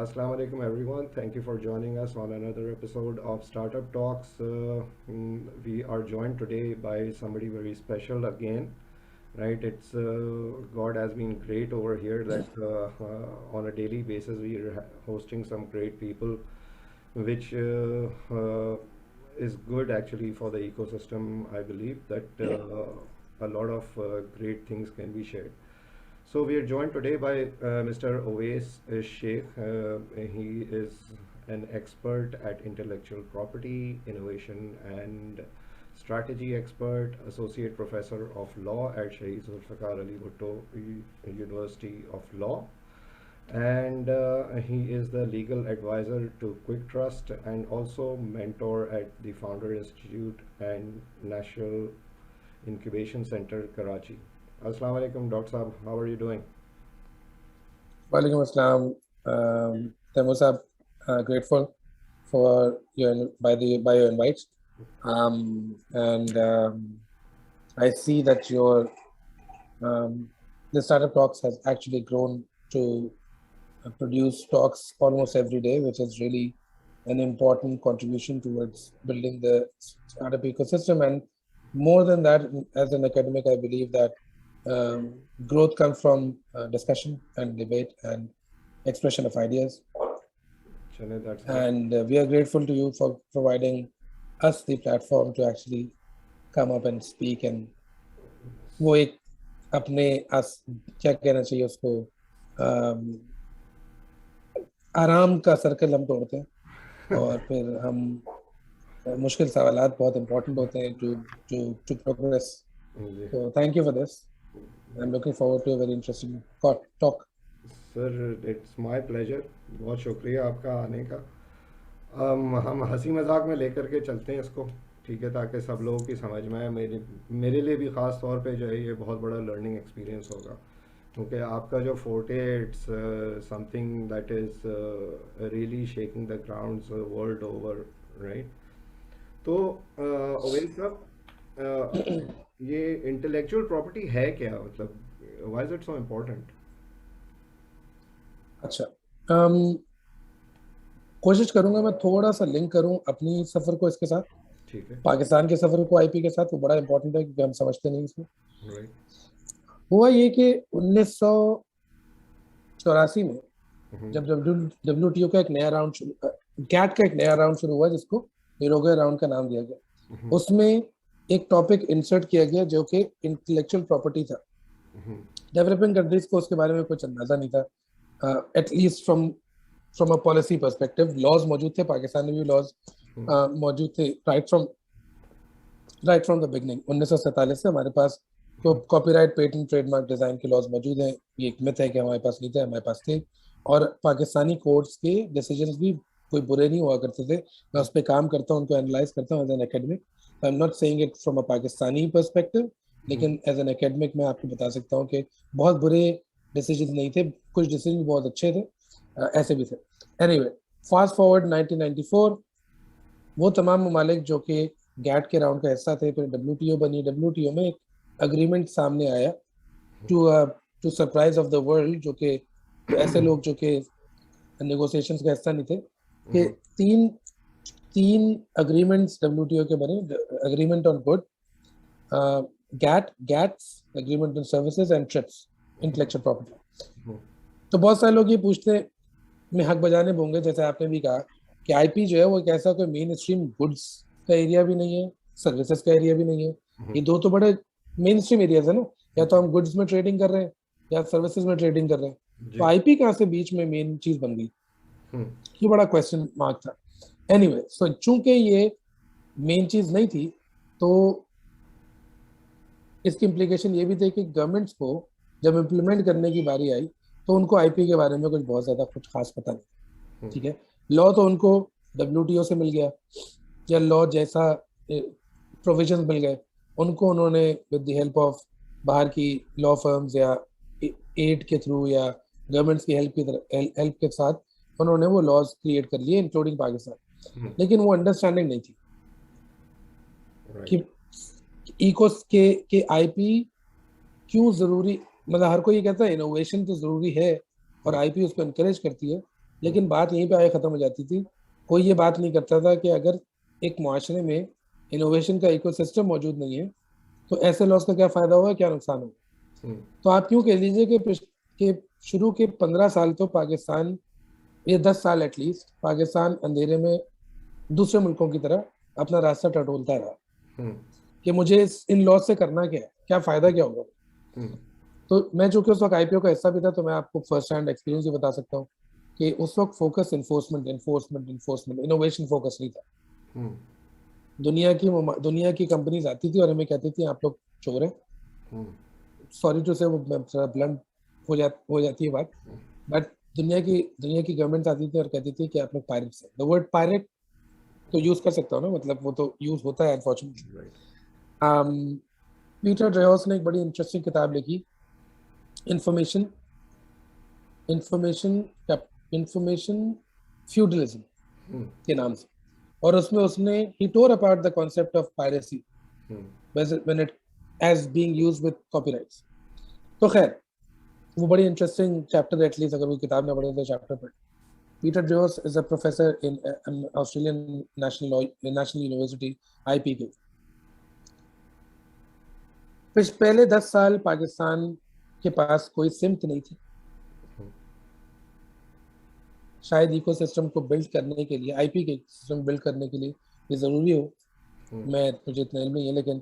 Assalamu alaikum everyone. Thank you for joining us on another episode of Startup Talks. We are joined today by somebody very special again, right? It's God has been great over here that on a daily basis we are hosting some great people, which is good actually for the ecosystem. I believe that a lot of great things can be shared. So we are joined today by Mr. Owais Sheikh. He is an expert at intellectual property, innovation and strategy expert, associate professor of law at Shaheed Zulfikar Ali Bhutto University of Law. And he is the legal advisor to Quick Trust and also mentor at the Founder Institute and National Incubation Center, Karachi. Assalamu alaikum, Dr. Saab. How are you doing? Walaikum Assalam. Taimur Saab, grateful for your invite. I see that the Startup Talks has actually grown to produce talks almost every day, which is really an important contribution towards building the startup ecosystem. And more than that, as an academic, I believe that growth comes from discussion and debate and expression of ideas. And we are grateful to you for providing us the platform to actually come up and speak. And वो एक अपने क्या कहना चाहिए उसको आराम का circle हम तोड़ते हैं और फिर हम मुश्किल सवालात बहुत important होते हैं to progress. So thank you for this. I'm looking forward to a very interesting talk. Sir, it's my pleasure. बहुत शुक्रिया आपका आने का. हम हंसी मजाक में लेकर के चलते हैं इसको, ठीक है, ताकि सब लोगों की समझ में आए. मेरे लिए भी ख़ास तौर पे जो है ये बहुत बड़ा लर्निंग एक्सपीरियंस होगा, क्योंकि आपका जो forte it's something that is really shaking the grounds world over, right? तो ओवैस साहब, ये इंटेलेक्चुअल प्रॉपर्टी है क्या, मतलब why is it so important? अच्छा, कोशिश करूंगा मैं थोड़ा सा लिंक करूं अपनी सफर को इसके साथ. ठीक है. पाकिस्तान के सफर को आईपी के साथ, वो बड़ा इंपॉर्टेंट है क्योंकि हम समझते नहीं इसको. राइट. हुआ ये कि 1984 में जब WTO का एक नया राउंड गैट का एक नया राउंड शुरू हुआ जिसको निरोगे राउंड का नाम दिया गया. उसमें एक टॉपिक इंसर्ट किया गया जो कि इंटेलेक्चुअल प्रॉपर्टी था. डेवलपिंग कंट्रीज को उसके बारे में कुछ अंदाजा नहीं था, at least from a policy perspective. Laws मौजूद थे, पाकिस्तान में भी लॉज मौजूद थे राइट फ्रॉम द बिगनिंग. 1947 से हमारे पास तो कॉपीराइट, पेटेंट, ट्रेडमार्क, डिजाइन के लॉज मौजूद हैं. ये एक मिथ है कि हमारे पास नहीं थे, हमारे पास थे. और पाकिस्तानी कोर्ट्स के डिसीजंस भी कोई बुरे नहीं हुआ करते थे. मैं उस पर काम करता हूँ, उनको एनालाइज करता हूँ as an academic. I am not saying it from a Pakistani perspective, लेकिन एज एन एकेडमिक मैं आपको बता सकता हूँ कि बहुत बुरे डिसीजन नहीं थे, कुछ डिसीजन बहुत अच्छे थे, ऐसे भी थे. एनीवे, फास्ट फॉरवर्ड 1994, वो तमाम ममालिक जो कि गैट के राउंड का हिस्सा थे, फिर WTO बनी. WTO में एक अग्रीमेंट सामने आया to surprise of the world, जो कि ऐसे लोग जो कि नेगोशिएशंस का हिस्सा नहीं थे, कि तीन अग्रीमेंट्स WTO के बने. Agreement on good, GATS, agreement on services, and trips, intellectual property. तो बहुत सारे लोग ये पूछते, मैं हक बजाने होंगे, जैसे आपने भी कहा कि आईपी जो है वो एक ऐसा कोई मेन स्ट्रीम गुड्स का एरिया भी नहीं है, सर्विसेज का एरिया भी नहीं है. ये दो तो बड़े मेन स्ट्रीम एरियाज है ना. या तो हम गुड्स में ट्रेडिंग कर रहे हैं या सर्विसेज में ट्रेडिंग कर रहे हैं. तो आईपी कहाँ से बीच में मेन चीज बन गई, ये बड़ा क्वेश्चन मार्क था. एनीवे, सो चूंकि ये मेन चीज नहीं थी, तो इसकी इम्प्लीकेशन ये भी थे कि गवर्नमेंट्स को जब इम्प्लीमेंट करने की बारी आई तो उनको आईपी के बारे में कुछ बहुत ज्यादा कुछ खास पता नहीं. ठीक है, लॉ तो उनको WTO से मिल गया, या लॉ जैसा प्रोविजंस मिल गए उनको. उन्होंने विद द हेल्प ऑफ बाहर की लॉ फर्म्स या एड के थ्रू या गवर्नमेंट्स की हेल्प के साथ उन्होंने वो लॉज क्रिएट कर लिए, इंक्लूडिंग पाकिस्तान. लेकिन वो अंडरस्टैंडिंग नहीं थी कि इकोस के आईपी क्यों जरूरी. मतलब हर कोई ये कहता है इनोवेशन तो जरूरी है और आईपी उसको एनकरेज करती है, लेकिन बात यहीं पे आए ख़त्म हो जाती थी। कोई ये बात नहीं करता था कि अगर एक मुआशरे में इनोवेशन का इकोसिस्टम मौजूद नहीं है तो ऐसे लॉस का क्या फ़ायदा होगा, क्या नुकसान होगा। तो आप क्यों कह लीजिए कि शुरू के 15 साल तो पाकिस्तान, ये 10 साल एटलीस्ट, पाकिस्तान अंधेरे में दूसरे मुल्कों की तरह अपना रास्ता टटोलता रहा कि मुझे इन लॉस से करना क्या है, क्या फ़ायदा क्या होगा। तो मैं जो कि उस वक्त आईपीओ का हिस्सा भी था, तो मैं आपको फर्स्ट हैंड एक्सपीरियंस भी बता सकता हूँ कि उस वक्त focus enforcement enforcement enforcement, innovation focus नहीं था। दुनिया की कंपनीज आती थी और हमें कहती थी आप लोग चोर हैं। सॉरी टू से, वो ब्लंट हो जाती है बात, बट दुनिया की गवर्नमेंट आती थी और कहती थी कि आप लोग पायरेट्स हैं। द वर्ड पायरेट तो यूज कर सकता हूँ ना, मतलब वो तो यूज होता है अनफॉर्चुनेटली। पीटर ड्रेहॉस ने एक बड़ी इंटरेस्टिंग किताब लिखी, इंफॉर्मेशन इंफॉर्मेशन इंफॉर्मेशन फ्यूडलिज्म के नाम से, और उसमें उसने ही tore apart the concept of piracy when it as being used with copyrights. तो खैर वो बड़ी इंटरेस्टिंग चैप्टर, एटलीस्ट अगर वो किताब ना पढ़े तो चैप्टर पढ़े। Peter Drahos is a professor in Australian National University आईपीके। पहले 10 साल पाकिस्तान के पास कोई सिमत नहीं थी। शायद इकोसिस्टम को बिल्ड करने के लिए, आईपी के सिस्टम बिल्ड करने के लिए ये ज़रूरी हो, मुझे इतना इल्म नहीं है, लेकिन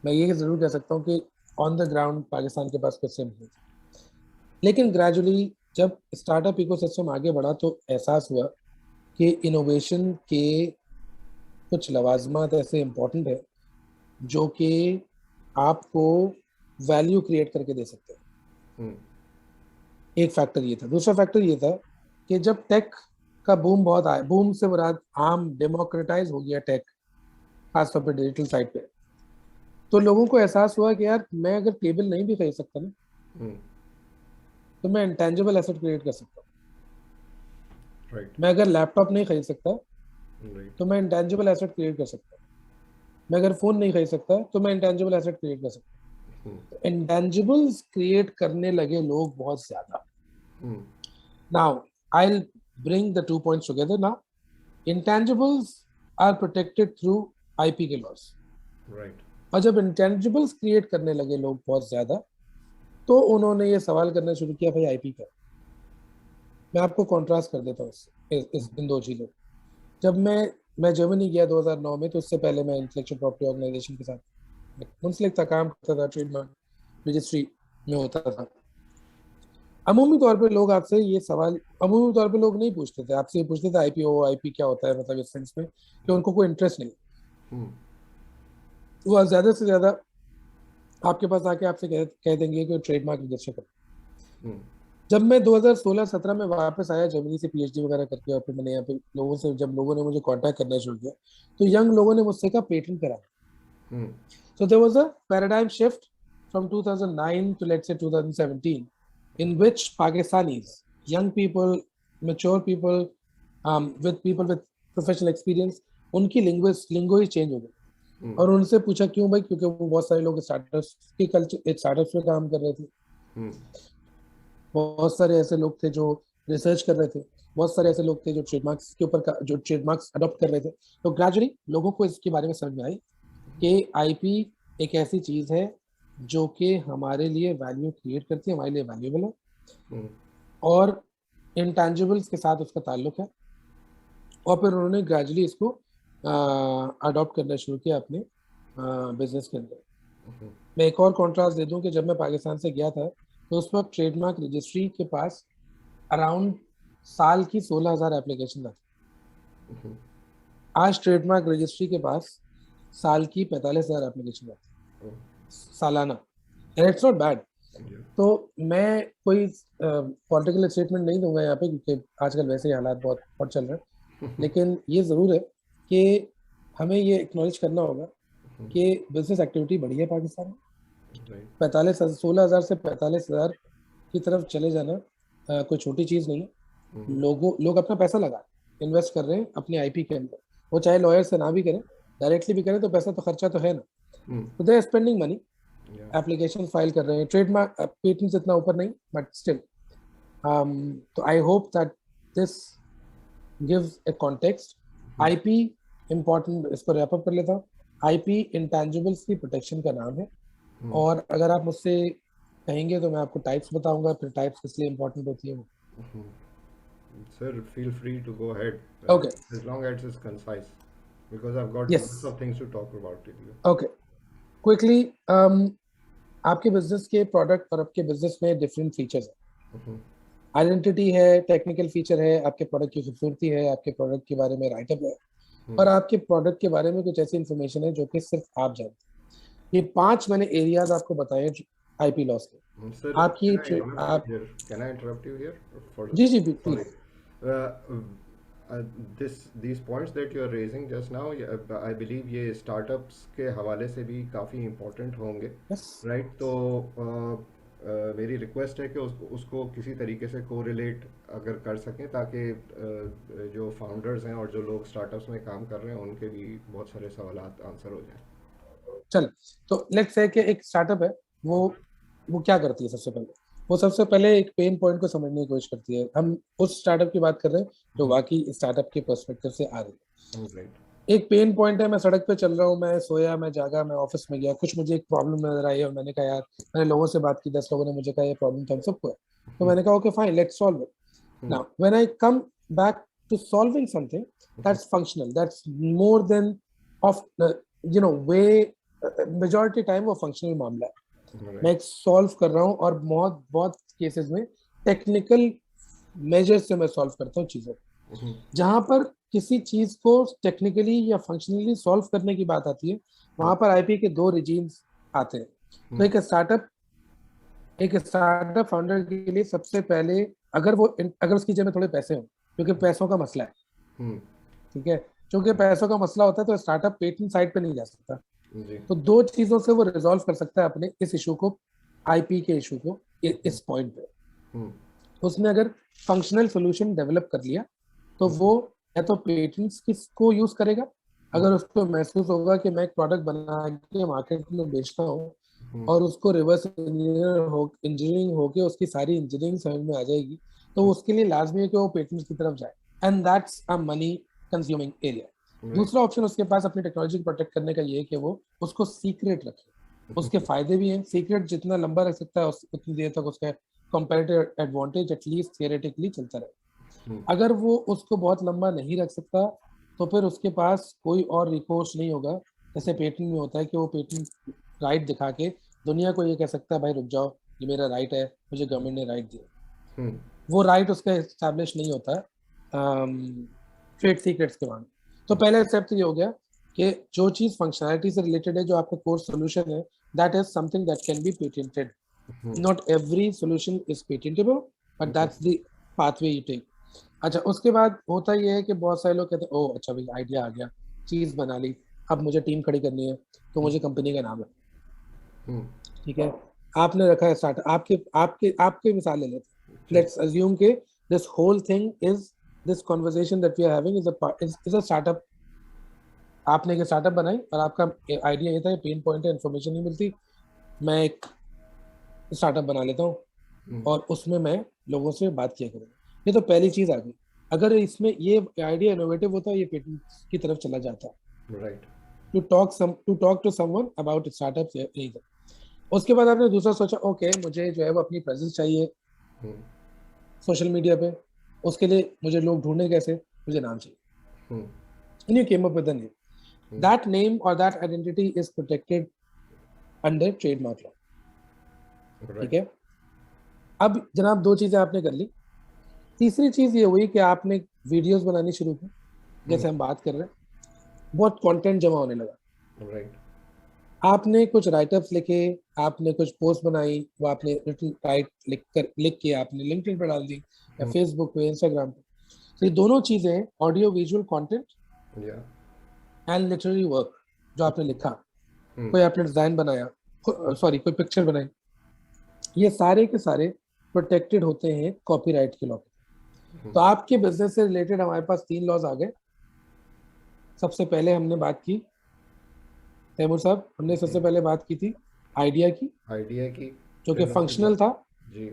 मैं ये ज़रूर कह सकता हूँ कि ऑन द ग्राउंड पाकिस्तान के पास कुछ सिमत नहीं थी। लेकिन ग्रेजुअली जब स्टार्टअप इकोसिस्टम आगे बढ़ा तो एहसास हुआ कि इनोवेशन के कुछ लवाजमात ऐसे इम्पोर्टेंट है जो कि आपको वैल्यू क्रिएट करके दे सकते हैं। एक फैक्टर ये था। दूसरा फैक्टर ये था कि जब टेक का बूम बहुत आया, बूम से मुराद आम डेमोक्रेटाइज हो गया टेक, खासतौर पर डिजिटल साइड पे, तो लोगों को एहसास हुआ कि यार मैं अगर टेबल नहीं भी खरीद सकता ना, तो मैं इंटेंजिबल एसेट क्रिएट कर सकता हूँ। मैं अगर लैपटॉप नहीं खरीद सकता तो मैं इंटेंजिबल एसेट क्रिएट कर सकता हूँ। मैं अगर फोन नहीं खरीद सकता तो मैं इंटेंजिबल एसेट क्रिएट कर सकता हूँ। इंटेंजिबल्स क्रिएट करने लगे लोग बहुत ज्यादा। Now, I'll bring the 2 points together now. Intangibles are protected through IP के laws. Right. और जब intangibles क्रिएट करने लगे लोग बहुत ज्यादा, तो उन्होंने ये सवाल करना शुरू किया, भाई आईपी का। मैं आपको कॉन्ट्रास्ट कर देता हूँ इन दो चीजों। जब मैं जर्मनी गया 2009 में, तो उससे पहले मैं इंटेलेक्चुअल प्रॉपर्टी ऑर्गेनाइजेशन के साथ मुंसलिक था, काम करता था, ट्रेडमार्क रजिस्ट्री में होता था। अमूमी तौर पे लोग आपसे ये सवाल, अमूमी तौर पे लोग नहीं पूछते थे, आपसे ये पूछते थे आईपीओ आईपी क्या होता है, मतलब इस सेंस में कि उनको कोई इंटरेस्ट नहीं। वो ज्यादा से ज्यादा आपके पास आके आपसे कह देंगे कि ट्रेडमार्क रजिस्टर करो। जब मैं 2016-17 में वापस आया जर्मनी से पीएचडी वगैरह करके, और फिर मैंने यहाँ पे लोगों से, जब लोगों ने मुझे कांटेक्ट करना शुरू किया, तो यंग लोगों ने मुझसे कहा पेटेंट करा। So there was a paradigm shift from 2009 to let's say 2017 in which Pakistanis, young people, mature people, with people with professional experience, उनकी लिंगो ही चेंज हो गई। और उनसे पूछा क्यों भाई, क्योंकि वो बहुत सारे लोग स्टार्टअप्स के कल्चर, स्टार्टअप्स में काम कर रहे थे। बहुत सारे ऐसे लोग थे जो रिसर्च कर रहे थे, बहुत सारे ऐसे लोग थे जो ट्रेडमार्क्स के ऊपर जो ट्रेडमार्क्स अडॉप्ट कर रहे थे। तो ग्रेजुअली लोगों को इसके बारे में समझ में आई कि आईपी एक ऐसी चीज है जो कि हमारे लिए वैल्यू क्रिएट करती है, हमारे लिए वैल्यूएबल है, और इंटेंजिबल्स के साथ उसका ताल्लुक है। और फिर उन्होंने ग्रेजुअली इसको अडॉप्ट करना शुरू किया अपने बिजनेस के अंदर। मैं एक और कॉन्ट्रास्ट दे दूं कि जब मैं पाकिस्तान से गया था तो उस वक्त ट्रेडमार्क रजिस्ट्री के पास अराउंड साल की 16,000 एप्लीकेशन आती। आज ट्रेडमार्क रजिस्ट्री के पास साल की 45,000 एप्लीकेशन आती सालाना, एंड इट्स नॉट बैड। तो मैं कोई पॉलिटिकल स्टेटमेंट नहीं दूंगा यहाँ पे, क्योंकि आजकल वैसे ही हालात बहुत बहुत चल रहे हैं, लेकिन ये ज़रूर है कि हमें ये एक्नॉलेज करना होगा कि बिजनेस एक्टिविटी बढ़ी है पाकिस्तान में। 16,000 से 45,000 की तरफ चले जाना कोई छोटी चीज़ नहीं है। लोग अपना पैसा लगा इन्वेस्ट कर रहे हैं अपनी आईपी के अंदर, वो चाहे लॉयर से ना भी करें, डायरेक्टली भी करें, तो पैसा तो खर्चा तो है ना, तो they are spending money, application file कर रहे हैं। ट्रेडमार्क पेटेंट्स इतना ऊपर नहीं, बट स्टिल तो आई hope that this gives a context. IP important, इसको रैप अप कर लेता हूँ. IP इंटेंजिबल्स की प्रोटेक्शन का नाम है. और अगर आप मुझसे कहेंगे तो मैं आपको टाइप्स बताऊंगा, फिर टाइप्स किस लिए इंपॉर्टेंट होती है वो. Sir, feel free to go ahead. Okay. As long as it's concise, because I've got Yes. lots of things to talk about with you. Okay. Quickly, आपके बिजनेस के प्रोडक्ट और आपके बिजनेस में डिफरेंट फीचर्स हैं. Identity है, technical feature है, आपके product की खूबसूरती है, आपके प्रोडक्ट के बारे में राइटअप है, और आपके प्रोडक्ट के बारे में कुछ ऐसी इंफॉर्मेशन है जो कि सिर्फ आप जानते हैं. ये 5 मैंने एरियाज आपको बताए आईपी लॉस के. Sir, आपकी can I interrupt you here? जी जी Sorry. Please. These points that you are raising just now, I believe ये startups के हवाले से भी काफ़ी important होंगे, right? तो मेरी रिक्वेस्ट है कि उसको किसी तरीके से कोरिलेट अगर कर सकें, ताकि जो फाउंडर्स हैं और जो लोग स्टार्टअप्स में काम कर रहे हैं उनके भी बहुत सारे सवाल आंसर हो जाएं. चल, तो लेट्स से कि एक स्टार्टअप है, वो क्या करती है? सबसे पहले एक पेन पॉइंट को समझने की कोशिश करती है. हम उस स्टार्टअप की बात कर रहे हैं जो वाकई स्टार्टअप के पर्सपेक्टिव से आ रही है. एक पेन पॉइंट है, मैं सड़क पे चल रहा हूँ, मैं सोया, मैं जागा, मैं ऑफिस में गया, कुछ मुझे एक प्रॉब्लम नजर आई और मैंने कहा यार, मैंने लोगों से बात की, 10 लोगों ने मुझे कहा ये प्रॉब्लम तो हम सबको है. तो मैंने कहा okay fine, let's solve it. Now when I come back to solving something that's functional, that's more than of way, majority time वो फंक्शनल मामला है. मैं एक सॉल्व कर रहा हूँ और बहुत केसेस में टेक्निकल मेजर्स से मैं सॉल्व करता हूँ चीजें. जहां पर किसी चीज को टेक्निकली या फंक्शनली सॉल्व करने की बात आती है, वहां पर आईपी के 2 रिजीम्स आते हैं. तो एक स्टार्टअप फाउंडर के लिए सबसे पहले, अगर उसकी जेब में थोड़े पैसे हो, क्योंकि पैसों का मसला है, ठीक है, क्योंकि पैसों का मसला होता है तो स्टार्टअप पेटेंट साइड पे नहीं जा सकता. तो 2 चीजों से वो रिजॉल्व कर सकता है अपने इस इशू को, आईपी के इशू को, इस पॉइंट पे. उसने अगर फंक्शनल सॉल्यूशन डेवलप कर लिया तो वो या तो पेटेंट्स किसको यूज करेगा, अगर उसको महसूस होगा कि मैं एक प्रोडक्ट बना के मार्केट में बेचता हूँ और उसको रिवर्स इंजीनियरिंग होके उसकी सारी इंजीनियरिंग समझ में आ जाएगी, तो उसके लिए लाजमी है कि वो पेटेंट्स की तरफ जाए. And that's a money consuming area. दूसरा ऑप्शन उसके पास अपनी टेक्नोलॉजी को प्रोटेक्ट करने का ये है कि वो उसको सीक्रेट रखे. उसके फायदे भी हैं. सीक्रेट जितना लंबा रख सकता है उतनी देर तक उसका कंपैरेटिव एडवांटेज एटलीस्ट थियोरेटिकली चलता रहे. अगर वो उसको बहुत लंबा नहीं रख सकता तो फिर उसके पास कोई और रिकोर्स नहीं होगा. जैसे पेटेंट में होता है कि वो पेटेंट राइट दिखा के दुनिया को ये कह सकता है भाई रुक जाओ, ये मेरा राइट है, मुझे गवर्नमेंट ने राइट दिया. वो राइट उसका एस्टैब्लिश नहीं होता ट्रेड सीक्रेट्स के मामले. तो पहला स्टेप तो ये हो गया कि जो चीज फंक्शनैलिटी से रिलेटेड है, जो आपका कोर सॉल्यूशन है, that is something that can be patented. Not every solution is patentable, but that's the pathway you take. अच्छा, उसके बाद होता ये है कि बहुत सारे लोग कहते हैं ओ अच्छा भाई आइडिया आ गया, चीज बना ली, अब मुझे टीम खड़ी करनी है, तो मुझे कंपनी का नाम है, ठीक है, आपने रखा है स्टार्ट. आपके मिसाल ले लेते हैं. लेट्स अज्यूम के this whole thing is this conversation that we are having is a startup. आपने एक स्टार्टअप बनाई और आपका आइडिया ये था, पेन पॉइंट है, इन्फॉर्मेशन नहीं मिलती, मैं एक स्टार्टअप बना लेता हूँ और उसमें मैं लोगों से बात किया करूँगा. ये तो पहली चीज आ गई. अगर इसमें ये आइडिया इनोवेटिव होता है, ये पेटेंट की तरफ चला जाता है. Right. To talk to someone about startup. उसके बाद आपने दूसरा सोचा, ओके मुझे जो है वो अपनी प्रेजेंस चाहिए सोशल मीडिया पे. उसके लिए मुझे लोग ढूंढने कैसे, मुझे नाम चाहिए. And you came up with a name. That name or that identity is protected under trademark law. ठीक है. अब जनाब 2 चीजें आपने कर ली. तीसरी चीज ये हुई कि आपने वीडियोस बनानी शुरू की, जैसे हम बात कर रहे हैं, बहुत कंटेंट जमा होने लगा. राइट. आपने कुछ राइटअप्स लिखे, आपने कुछ पोस्ट बनाई, वो आपने राइट लिख के आपने लिंक्डइन पे डाल दी या फेसबुक पे, इंस्टाग्राम पे. तो ये दोनों चीजें, audio visual content and literary work, जो आपने लिखा, कोई आपने डिजाइन बनाया, सॉरी कोई पिक्चर बनाई, ये सारे के सारे प्रोटेक्टेड होते हैं कॉपीराइट के लॉ. तो आपके बिजनेस से रिलेटेड हमारे पास 3 लॉज आ गए. सबसे पहले हमने बात की, तैमूर साहब, हमने सबसे पहले बात की थी आइडिया की जो कि फंक्शनल था जी,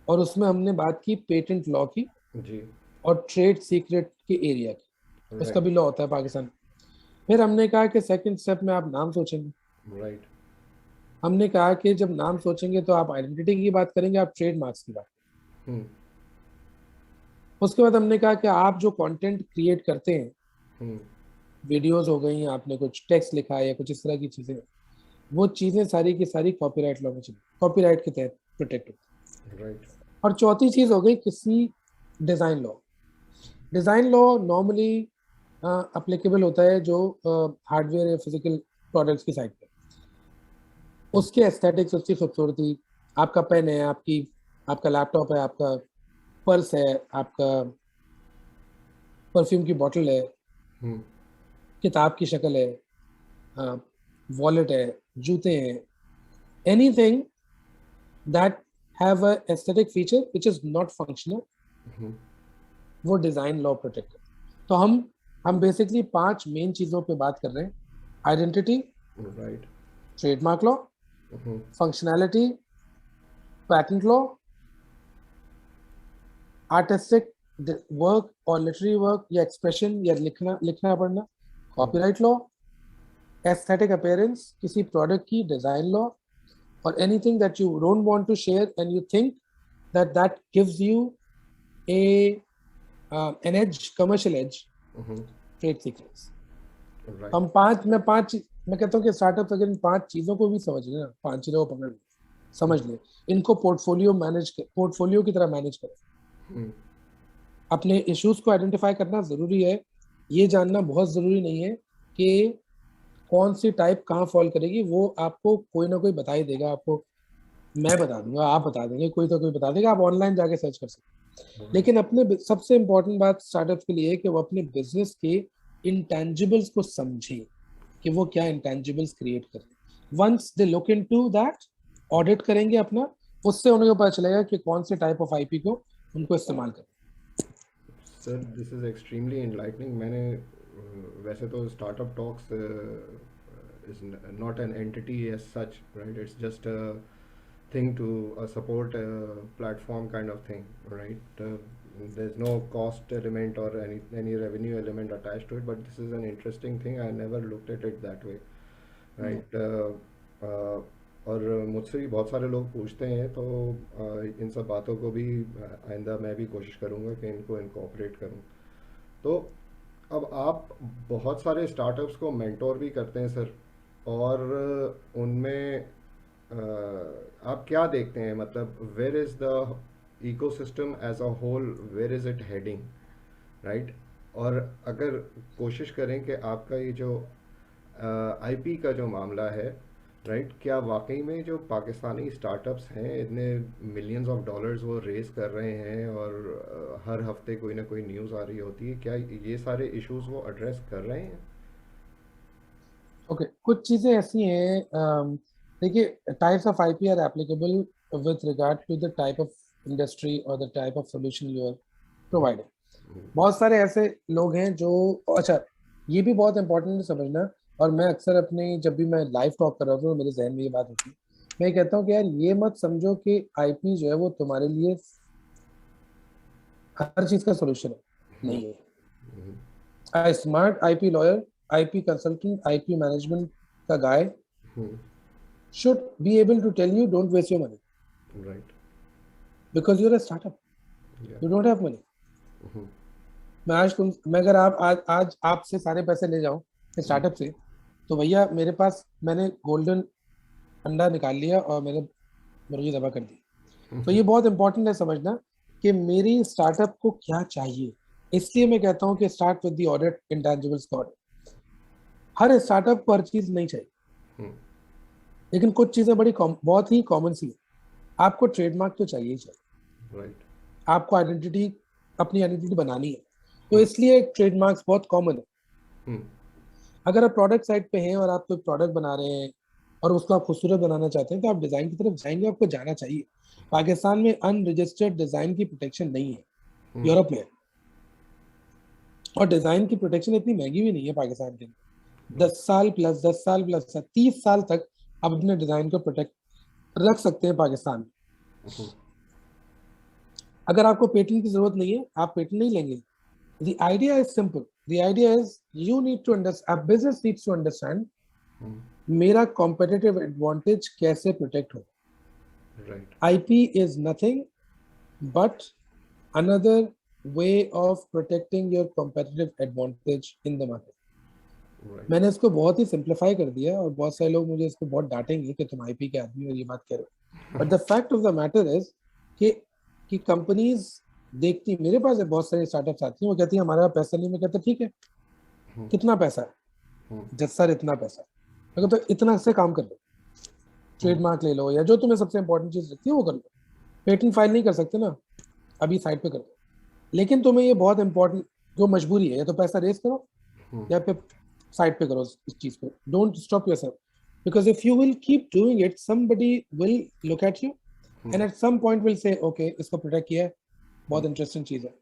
और उसमें हमने बात की पेटेंट लॉ की जी, और ट्रेड सीक्रेट के एरिया की, उसका राइट भी लॉ होता है पाकिस्तान में। फिर हमने कहा कि सेकंड स्टेप में आप नाम सोचेंगे। राइट हमने कहा कि जब नाम सोचेंगे तो आप आइडेंटिटी की बात करेंगे, आप ट्रेडमार्क्स की बात। हम्म उसके बाद हमने कहा कि आप जो कंटेंट क्रिएट करते हैं, हम्म वीडियोस हो गई, आपने कुछ टेक्स्ट लिखा है या कुछ इस तरह की चीजें, वो चीजें सारी की सारी कॉपीराइट लॉ में चली, कॉपीराइट के तहत प्रोटेक्ट होती है। राइट और चौथी चीज हो गई किसी design law. Design law normally applicable होता है जो हार्डवेयर या फिजिकल प्रोडक्ट्स की साइड पे, उसके एस्थेटिक्स, उसकी खूबसूरती, आपका पेन है, आपका लैपटॉप है, आपका पर्स है, आपका परफ्यूम की बोतल है, हम्म किताब की शक्ल है, वॉलेट है, जूते हैं, anything that have a aesthetic feature which is not functional, hmm वो डिजाइन लॉ प्रोटेक्ट करता है। तो हम बेसिकली 5 मेन चीजों पे बात कर रहे हैं: identity, right trademark law, hmm functionality, patent law, artistic work और लिटरेरी वर्क या एक्सप्रेशन या लिखना पढ़ना, कॉपीराइट लॉ, एस्थेटिक अपीयरेंस किसी प्रोडक्ट की, design law, or anything that you don't want to share and you think that gives you a an edge, commercial edge, trade secrets. Right हम मैं कहता हूँ कि स्टार्टअप अगर इन 5 चीजों को भी समझ ले ना, 5 चीजों को पकड़ ले, समझ ले, इनको पोर्टफोलियो की तरह मैनेज करें। अपने इश्यूज को आइडेंटिफाई करना जरूरी है, ये जानना बहुत जरूरी नहीं है कि कौन सी टाइप कहाँ फॉल करेगी, वो आपको कोई ना कोई बता ही देगा। आपको मैं बता दूंगा, आप बता देंगे, कोई तो कोई बता देगा, आप ऑनलाइन जाके सर्च कर सकते हैं। लेकिन अपने सबसे इंपॉर्टेंट बात स्टार्टअप के लिए है कि वो अपने बिजनेस के इंटेंजिबल्स को समझें कि वो क्या इंटेंजिबल्स क्रिएट कर रहे हैं। Once they look into that, audit करेंगे अपना, उससे उनको पता चलेगा कि कौन से टाइप ऑफ आईपी को उनको इस्तेमाल करना। Sir this is extremely enlightening. मैंने वैसे तो startup talks is not an entity as such, right? It's just a thing to support a platform kind of thing, right? There's no cost element or any revenue element attached to it, but this is an interesting thing. I never looked at it that way, right? और मुझसे भी बहुत सारे लोग पूछते हैं, तो इन सब बातों को भी आइंदा मैं भी कोशिश करूँगा कि इनको इनकॉर्पोरेट करूँ। तो अब आप बहुत सारे स्टार्टअप्स को मेंटोर भी करते हैं सर, और उनमें आप क्या देखते हैं, मतलब where is the ecosystem as a whole, where is it heading, right? और अगर कोशिश करें कि आपका ये जो आईपी का जो मामला है, राइट, क्या वाकई में जो पाकिस्तानी स्टार्टअप्स हैं इतने मिलियंस ऑफ डॉलर्स वो रेस कर रहे हैं, और हर हफ्ते कोई ना कोई न्यूज़ आ रही होती है, क्या ये सारे इश्यूज वो एड्रेस कर रहे हैं? ओके, कुछ चीजें ऐसी हैं, देखिए, types of IP are applicable with regard to the type of industry और the type of solution you are providing. बहुत सारे ऐसे लोग हैं जो, अच्छा, ये भी बहुत इंपॉर्टेंट है समझना, और मैं अक्सर अपने जब भी मैं लाइव टॉक कर रहा हूँ तो मेरे जहन में ये बात होती है, मैं कहता हूँ कि यार ये मत समझो कि आईपी जो है वो तुम्हारे लिए हर चीज का सोल्यूशन है, नहीं है। Smart IP lawyer, IP consultant, IP management का गाय should be able to tell you don't waste your money, right, because you're a startup, you don't have money। मैं अगर आज आपसे सारे पैसे ले जाऊं स्टार्टअप से, तो भैया मेरे पास, मैंने गोल्डन अंडा निकाल लिया और मैंने मुर्गी दबा कर दी। तो ये बहुत इंपॉर्टेंट है समझना कि मेरी स्टार्टअप को क्या चाहिए। इसलिए मैं कहता हूँ कि start with the audit, intangibles का ऑडिट। हर स्टार्टअप को हर चीज नहीं चाहिए, लेकिन कुछ चीजें बहुत ही कॉमन सी है। आपको ट्रेडमार्क तो चाहिए ही चाहिए, राइट, आपको अपनी आइडेंटिटी बनानी है, तो इसलिए ट्रेडमार्क्स बहुत कॉमन है। अगर आप प्रोडक्ट साइड पे हैं और आप कोई प्रोडक्ट बना रहे हैं और उसको आप खूबसूरत बनाना चाहते हैं, तो आप डिजाइन की तरफ जाएंगे, आपको जाना चाहिए। पाकिस्तान में अनरजिस्टर्ड डिजाइन की प्रोटेक्शन नहीं है, यूरोप में है। और डिजाइन की प्रोटेक्शन इतनी महंगी भी नहीं है पाकिस्तान के अंदर। 10 साल प्लस 30 साल तक आप अपने डिजाइन को प्रोटेक्ट रख सकते हैं पाकिस्तान में। अगर आपको पेटेंट की जरूरत नहीं है, आप पेटेंट नहीं लेंगे. The idea is simple. The idea is you need to understand, a business needs to understand मेरा competitive advantage कैसे protect हो. Right. IP is nothing but another way of protecting your competitive advantage in the market. Right. मैंने इसको बहुत ही simplify कर दिया और बहुत सारे लोग मुझे इसको बहुत डांटेंगे कि तुम आईपी के आदमी हो ये बात कह रहे हो. But the fact of the matter is कि कंपनीज देखती, मेरे पास बहुत सारे स्टार्टअप्स आती हैं, वो कहती है हमारे पास पैसा नहीं. मैं कहता ठीक है, कितना पैसा है? जब सर इतना पैसा है. अगर तो इतना से काम कर लो, ट्रेडमार्क ले लो या जो तुम्हें सबसे इंपॉर्टेंट चीज लगती है वो कर लो. पेटेंट फाइल नहीं कर सकते ना, अभी साइड पे कर दो. लेकिन तुम्हें ये बहुत इंपॉर्टेंट जो मजबूरी है, या तो पैसा रेस करो या फिर साइड पे करो इस चीज को. Don't stop yourself, because if you will keep doing it, somebody will look at you and at some point will say okay इसको प्रोटेक्ट किया है, बहुत इंटरेस्टिंग चीज है.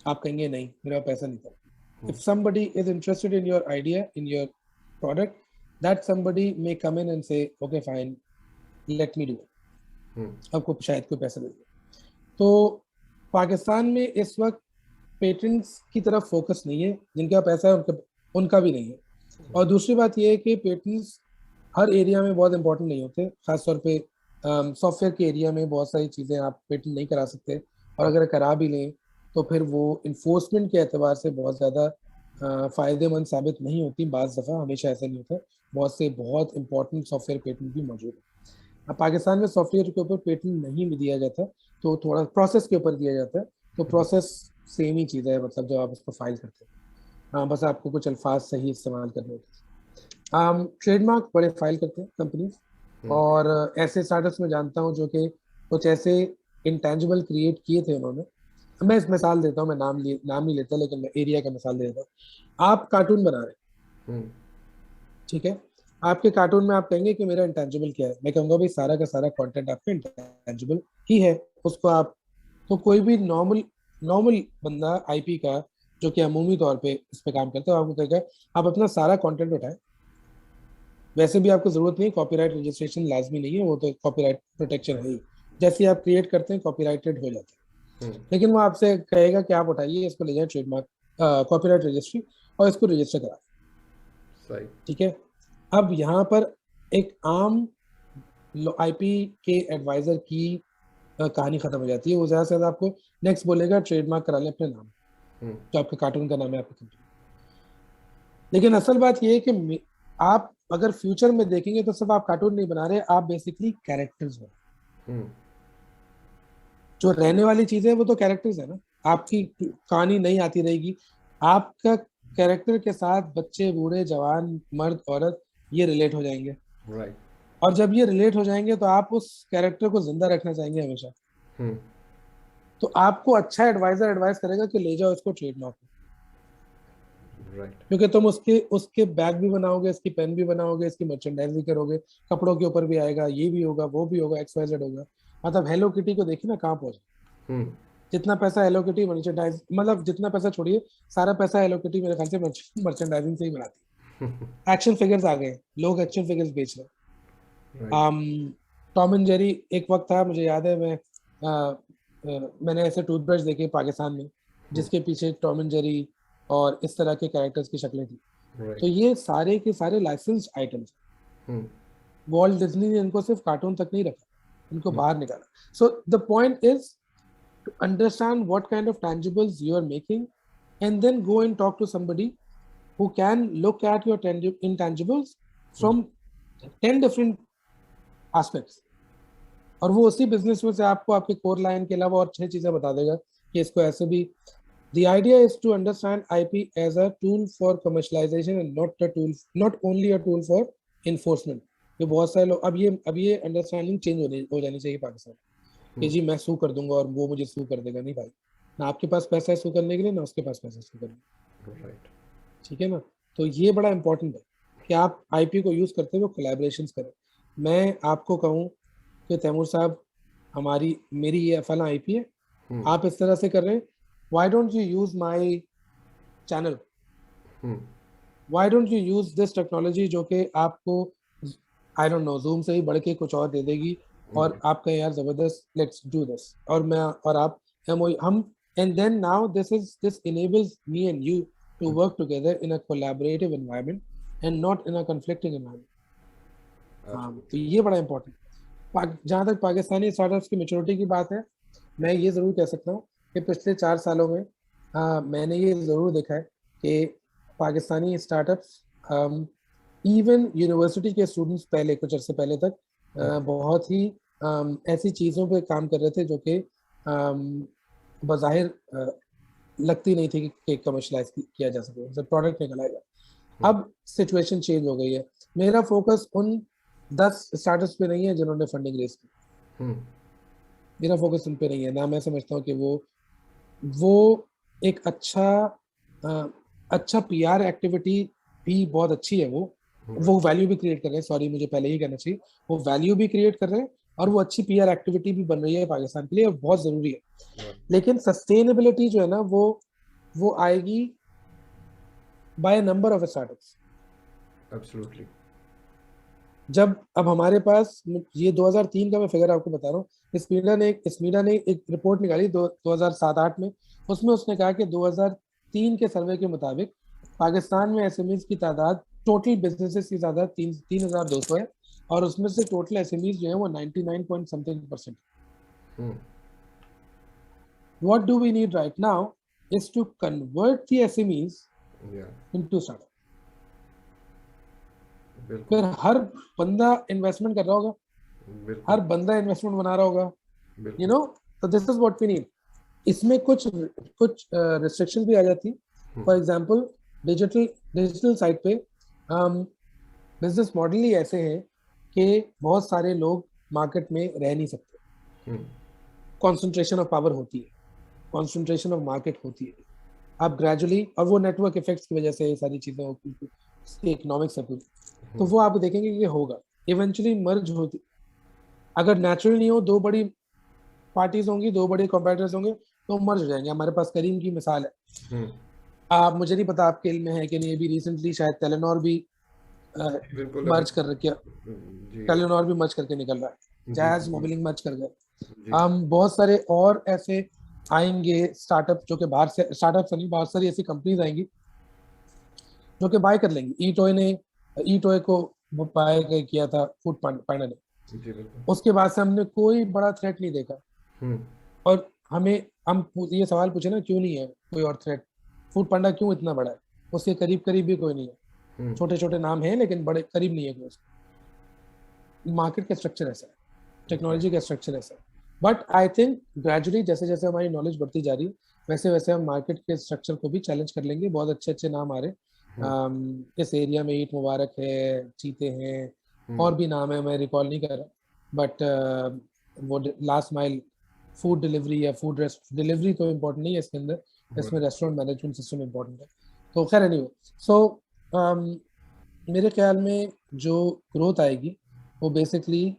आप कहेंगे नहीं मेरा पैसा नहीं था. If somebody is interested in your idea, in your product, that somebody may come in and say okay fine let me do it. आपको शायद कोई पैसा दे दे. तो पाकिस्तान में इस वक्त पेटेंट्स की तरफ फोकस नहीं है. जिनका पैसा है उनका भी नहीं है. और दूसरी बात यह है कि पेटेंट्स हर एरिया में बहुत इंपॉर्टेंट नहीं होते. खासतौर पे सॉफ्टवेयर के एरिया में बहुत सारी चीज़ें आप पेटेंट नहीं करा सकते, और अगर करा भी लें तो फिर वो इन्फोर्समेंट के एतबार से बहुत ज़्यादा फ़ायदेमंद साबित नहीं होती. बाज़ दफ़ा, हमेशा ऐसा नहीं होता. बहुत से बहुत इंपॉर्टेंट सॉफ्टवेयर पेटेंट भी मौजूद है. अब पाकिस्तान में सॉफ्टवेयर के ऊपर पेटेंट नहीं भी दिया जाता, तो थोड़ा प्रोसेस के ऊपर दिया जाता है. तो प्रोसेस सेम ही चीज़ है, मतलब जब आप उसको फाइल करते हैं. हाँ, बस आपको कुछ अल्फाज सही इस्तेमाल करने होते हैं. ट्रेडमार्क बड़े फाइल करते हैं कंपनीज, और ऐसे स्टार्टअप्स में जानता हूँ जो कि कुछ ऐसे इंटेंजिबल क्रिएट किए थे उन्होंने. मैं इस मिसाल देता हूँ, मैं नाम नहीं लेता, लेकिन मैं एरिया का मिसाल दे देता हूँ. आप कार्टून बना रहे हैं, ठीक है. आपके कार्टून में आप कहेंगे कि मेरा इंटेंजिबल क्या है. मैं कहूँगा भाई सारा का सारा कंटेंट आपका इंटेंजिबल ही है. उसको आप, तो कोई भी नॉर्मल बंदा आईपी का जो कि अमूमी तौर पे इस पे काम करता है, आपको कहेगा आप अपना सारा कंटेंट उठाएं. वैसे भी आपको जरूरत नहीं, कॉपीराइट रजिस्ट्रेशन लाजमी नहीं है, वो तो कॉपीराइट प्रोटेक्शन है ही. जैसे आप क्रिएट करते हैं कॉपीराइटेड हो जाता है. लेकिन वो आपसे कहेगा कि आप उठाइए इसको, ले जाए ट्रेडमार्क कॉपीराइट रजिस्ट्री और इसको रजिस्टर करा. ठीक है. अब यहाँ पर एक आम आईपी के एडवाइजर की कहानी खत्म हो जाती है. वो ज्यादा से ज्यादा आपको नेक्स्ट बोलेगा ट्रेडमार्क करा ले अपने नाम, जो आपके कार्टून का नाम है आपकी कंपनी. लेकिन असल बात ये है कि आप अगर फ्यूचर में देखेंगे तो सिर्फ आप कार्टून नहीं बना रहे, आप बेसिकली कैरेक्टर्स हो. जो रहने वाली चीजें वो तो कैरेक्टर्स है ना. आपकी कहानी नहीं आती रहेगी, आपका कैरेक्टर के साथ बच्चे, बूढ़े, जवान, मर्द, औरत ये रिलेट हो जाएंगे. राइट. और जब ये रिलेट हो जाएंगे तो आप उस कैरेक्टर को जिंदा रखना चाहेंगे हमेशा. तो आपको अच्छा एडवाइजर एडवाइस करेगा कि ले जाओ इसको ट्रेडमार्क. राइट. क्योंकि तुम उसके बैग भी बनाओगे, इसकी पेन भी बनाओगे, इसकी मर्चेंडाइज भी करोगे, कपड़ों के ऊपर भी आएगा, ये भी होगा, वो भी होगा, XYZ होगा. मतलब हेलो किटी को देखिए ना कहाँ पहुंचे. जितना पैसा हेलो किटी मर्चेंडाइज, मतलब जितना पैसा छोड़िए, सारा पैसा हेलो किटी मेरे ख्याल से मर्चेंडाइजिंग से ही बनाती है. एक्शन फिगर्स आ गए, लोग एक्शन फिगर्स बेच रहे. टॉम एंड जेरी एक वक्त था, मुझे याद है, मैंने ऐसे टूथब्रश देखे पाकिस्तान में जिसके पीछे टॉम एंड जेरी और इस तरह के कैरेक्टर्स की शक्लें थी. तो ये सारे के सारे लाइसेंस्ड आइटम्स. वॉल्ट डिज्नी ने इनको सिर्फ कार्टून तक नहीं रखा, इनको बाहर निकाला. So the point is to understand what kind of tangibles you are making and then go and talk to somebody who can look at your intangibles from 10 different aspects. और वो उसी बिजनेस में से आपको आपके कोर लाइन के अलावा और 6 चीजें बता देगा कि इसको ऐसे भी. The idea is to understand IP as a tool for commercialization and not only a tool for enforcement. ये बहुत सारे लोग, अब ये अंडरस्टैंडिंग चेंज हो जानी चाहिए पाकिस्तान कि जी मैं सू कर दूंगा और वो मुझे सू कर देगा. नहीं भाई, ना आपके पास पैसा है सू करने के लिए, ना उसके पास पैसा सू करने के लिए. राइट. ठीक है ना. तो ये बड़ा इंपॉर्टेंट है कि आप आईपी को यूज करते हुए कोलैबोरेशंस करें. मैं आपको कहूँ कि तैमूर साहब, मेरी ये फला आईपी है, आप इस तरह से कर रहे हैं, why don't you use my channel, why don't you use this technology जो कि आपको आई डोंट नो जूम से ही बढ़ के कुछ और दे देगी, और आप कहें यार जबरदस्त, लेट्स डू दिस, और आप MOU हम, and then now this enables me and you to work together in a collaborative environment and not in a conflicting environment. तो ये बड़ा इम्पोर्टेंट। जहाँ तक पाकिस्तानी स्टार्टअप्स की मेच्योरिटी की बात है, मैं ये ज़रूर कह सकता हूँ कि पिछले 4 सालों में मैंने ये ज़रूर देखा है कि पाकिस्तानी स्टार्टअप्स, इवन यूनिवर्सिटी के स्टूडेंट्स पहले कुछ अर्से पहले तक बहुत ही ऐसी चीज़ों पे काम कर रहे थे जो कि बज़ाहिर लगती नहीं थी कि कमर्शलाइज किया जा सके, जब प्रोडक्ट निकल आएगा। अब सिचुएशन चेंज हो गई है। मेरा फोकस उन 10 स्टार्टअप्स पे नहीं है जिन्होंने फंडिंग रेज की। मेरा फोकस उन पे नहीं है ना। मैं समझता हूँ कि वो एक अच्छा पीआर एक्टिविटी भी बहुत अच्छी है। वो वैल्यू भी क्रिएट कर रहे हैं। सॉरी, मुझे पहले ही कहना चाहिए, वो वैल्यू भी क्रिएट कर रहे हैं और वो अच्छी पीआर एक्टिविटी भी बन रही है पाकिस्तान के लिए, बहुत जरूरी है। लेकिन सस्टेनेबिलिटी जो है ना, वो आएगी by number of startups. Absolutely. जब अब हमारे पास ये 2003 का मैं फिगर आपको बता रहा हूँ, स्मीडा ने एक रिपोर्ट निकाली 2007-8 में। उसमें उसने कहा कि 2003 के सर्वे के मुताबिक पाकिस्तान में एसएमईज की तादाद, टोटल बिजनेसेस की तादाद 3200 है और उसमें से टोटल एसएमईज जो है वो 99.something%। What do we need right now is to convert the SMEs into startup. फिर हर बंदा इन्वेस्टमेंट कर रहा होगा, हर बंदा इन्वेस्टमेंट बना रहा होगा, यू नो। तो this is what we need. इसमें कुछ रिस्ट्रिक्शन भी आ जाती। फॉर एग्जांपल डिजिटल साइड पे बिजनेस मॉडल ही ऐसे हैं कि बहुत सारे लोग मार्केट में रह नहीं सकते। कॉन्सेंट्रेशन ऑफ पावर होती है, कॉन्सेंट्रेशन ऑफ मार्केट होती है। आप ग्रेजुअली, और वो नेटवर्क इफेक्ट्स की वजह से ये सारी चीजें होती, इकोनॉमिक्स है, तो वो आप देखेंगे कि ये इवेंचुअली मर्ज होती। अगर नेचुरल नहीं हो, दो बड़ी पार्टीज होंगी, दो बड़े कॉम्पिटिटर्स होंगे, तो मर्ज हो जाएंगे। हमारे पास करीम की मिसाल है। आप, मुझे नहीं पता आपके इल्म में है कि नहीं, अभी रिसेंटली शायद टेलेनॉर भी मर्ज कर रखे, टेलेनॉर भी मर्ज करके निकल रहा है, जैज मोबाइलिंग मर्ज कर गए। हम बहुत सारे और ऐसे आएंगे स्टार्टअप जो कि बाहर से, स्टार्टअप नहीं, बहुत सारी ऐसी कंपनीज आएंगी जो कि बाय कर लेंगी। ई टॉय को बाय किया था फूड पांडा ने, उसके बाद से हमने कोई बड़ा थ्रेट नहीं देखा। और हम ये सवाल पूछे ना, क्यों नहीं है कोई और थ्रेट? फूड पांडा क्यों इतना बड़ा है? उसके करीब भी कोई नहीं है। छोटे छोटे नाम हैं लेकिन बड़े करीब नहीं है कोई। मार्केट का स्ट्रक्चर ऐसा है, टेक्नोलॉजी का स्ट्रक्चर ऐसा है। बट आई थिंक ग्रेजुअली जैसे जैसे हमारी नॉलेज बढ़ती जा रही है, वैसे वैसे हम मार्केट के स्ट्रक्चर को भी चैलेंज कर लेंगे। बहुत अच्छे नाम आ रहे हैं इस एरिया में। ईट मुबारक है, चीते हैं, और भी नाम है, मैं रिकॉल नहीं कर रहा। बट वो लास्ट माइल फूड डिलीवरी या फूड डिलीवरी तो इम्पोर्टेंट नहीं है इसके अंदर, इसमें रेस्टोरेंट मैनेजमेंट सिस्टम इम्पोर्टेंट है। तो खैर एनीवे, सो मेरे ख्याल में जो ग्रोथ आएगी वो बेसिकली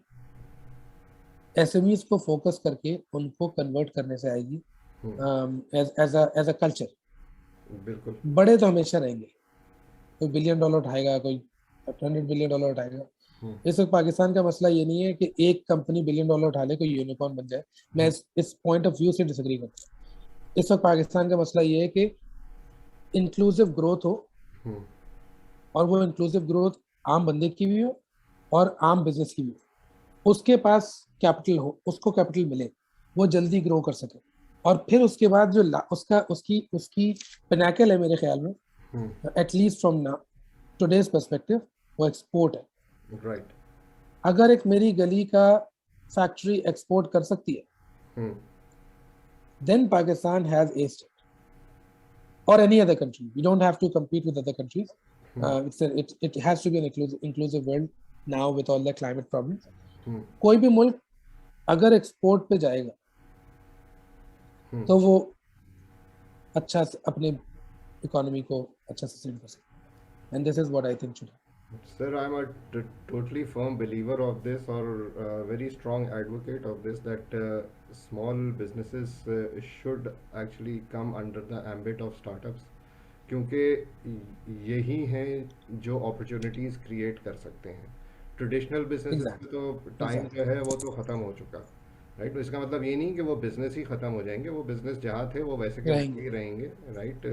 एसएमईज को फोकस करके उनको कन्वर्ट करने से आएगी, एज अ कल्चर। बिल्कुल। बड़े तो हमेशा रहेंगे, कोई $1 बिलियन उठाएगा, कोई $100 बिलियन उठाएगा। इस वक्त पाकिस्तान का मसला ये नहीं है कि एक कंपनी $1 बिलियन उठा ले, कोई यूनिकॉर्न बन जाए। मैं इस पॉइंट ऑफ व्यू से डिसएग्री करता हूँ। इस वक्त पाकिस्तान का मसला ये है कि इंक्लूसिव ग्रोथ हो, और वो इंक्लूसिव ग्रोथ आम बंदे की भी हो और आम बिजनेस की भी हो। उसके पास कैपिटल हो, उसको कैपिटल मिले, वो जल्दी ग्रो कर सके। और फिर उसके बाद जो उसकी पिनाकल है मेरे ख्याल में, एटलीस्ट फ्रॉम टुडेज पर्सपेक्टिव, वो एक्सपोर्ट है। राइट। अगर एक मेरी गली का फैक्ट्री एक्सपोर्ट कर सकती है, then Pakistan has aced it, or any other country. We don't have to compete with other countries. It has to be an inclusive world now with all the climate problems. कोई भी मुल्क अगर export पे जाएगा तो वो अच्छा अपने इकोनॉमी को अच्छा सस्टेन कर सकता है। And this is what I think should happen. Sir, I'm a totally firm believer of this, or very strong advocate of this, that small businesses should actually come under the ambit of startups, क्योंकि यही हैं जो opportunities create कर सकते हैं। Traditional businesses में तो time जो है वो तो ख़त्म हो चुका, राइट। तो इसका मतलब ये नहीं कि वो बिजनेस ही खत्म हो जाएंगे, वो बिजनेस जहाँ थे वो वैसे के वैसे रहेंगे। ही रहेंगे। राइट।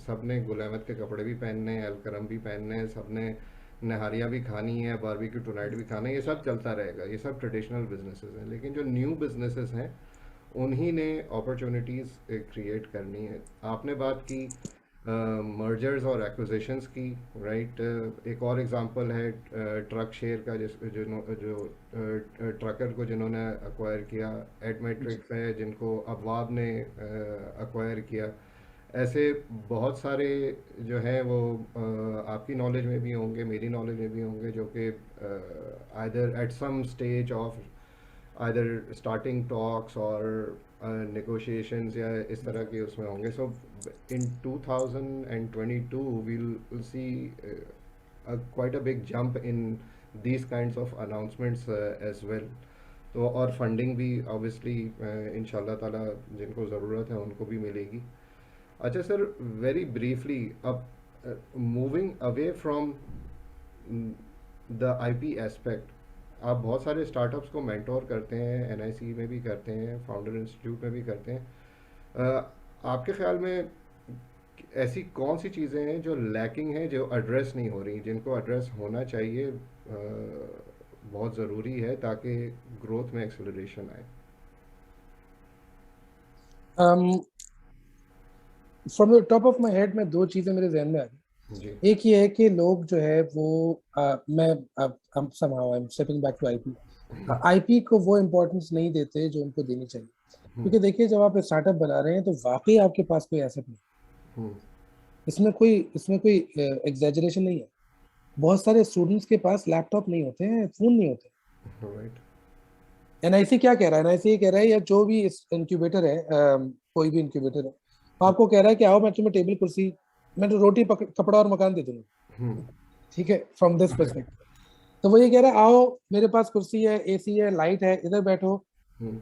सब ने गुल अहमद के कपड़े भी पहनने हैं, अलकरम भी पहनने हैं, सब ने नहारियाँ भी खानी है, बारबेक्यू टू नाइट भी खाना है, ये सब चलता रहेगा। ये सब ट्रेडिशनल बिजनेसेस हैं। लेकिन जो न्यू बिजनेसेस हैं उन्हीं ने अपॉर्चुनिटीज़ क्रिएट करनी है। आपने बात की मर्जर्स और एक्विजिशंस की। राइट। एक और एग्जांपल है ट्रक शेयर का, जो ट्रकर को जिन्होंने अक्वायर किया, जी। एडमेट्रिक्स है जिनको अबवाब ने अक्वायर किया। ऐसे बहुत सारे जो हैं वो आपकी नॉलेज में भी होंगे, मेरी नॉलेज में भी होंगे, जो कि either at some stage of either starting talks or negotiations या इस तरह के उसमें होंगे। So in 2022 we'll see quite a big jump in these kinds of announcements as well. तो और फंडिंग भी ऑब्वियसली इंशाल्लाह ताला जिनको ज़रूरत है उनको भी मिलेगी। अच्छा सर, वेरी ब्रीफली, अब moving away from the IP aspect, आप बहुत सारे स्टार्टअप्स को मेंटोर करते हैं, एनआईसी में भी करते हैं, फाउंडर इंस्टीट्यूट में भी करते हैं। आपके ख्याल में ऐसी कौन सी चीज़ें हैं जो लैकिंग हैं, जो एड्रेस नहीं हो रही, जिनको एड्रेस होना चाहिए, बहुत ज़रूरी है ताकि ग्रोथ में एक्सेलरेशन आए? From the top of my head में दो चीजें मेरे जहन में आ रही। जी। एक ये है कि लोग जो है वो मैं अब somehow I'm stepping back to IP. IP को वो इम्पोर्टेंस नहीं देते जो उनको देनी चाहिए। हम्म। क्योंकि देखिए, जब आप स्टार्टअप बना रहे हैं तो वाकई आपके पास कोई एसेट नहीं, हम्म। इसमें कोई एग्जैजरेशन नहीं है। बहुत सारे स्टूडेंट्स के पास लैपटॉप नहीं होते हैं, फोन नहीं होते। राइट। एनआईसी क्या कह रहा है? एनआईसी ये कह रहा है, या जो भी इस इंक्यूबेटर है, कोई भी इंक्यूबेटर है, वो आपको कह रहा है कि आओ मैं तुम्हें टेबल कुर्सी, मैं तो रोटी कपड़ा और मकान दे दूंगा। हम्म। ठीक है, फ्रॉम दिस पर्सपेक्टिव। तो वो ये कह रहा है, आओ मेरे पास कुर्सी है, एसी है, लाइट है, इधर बैठो। हम्म।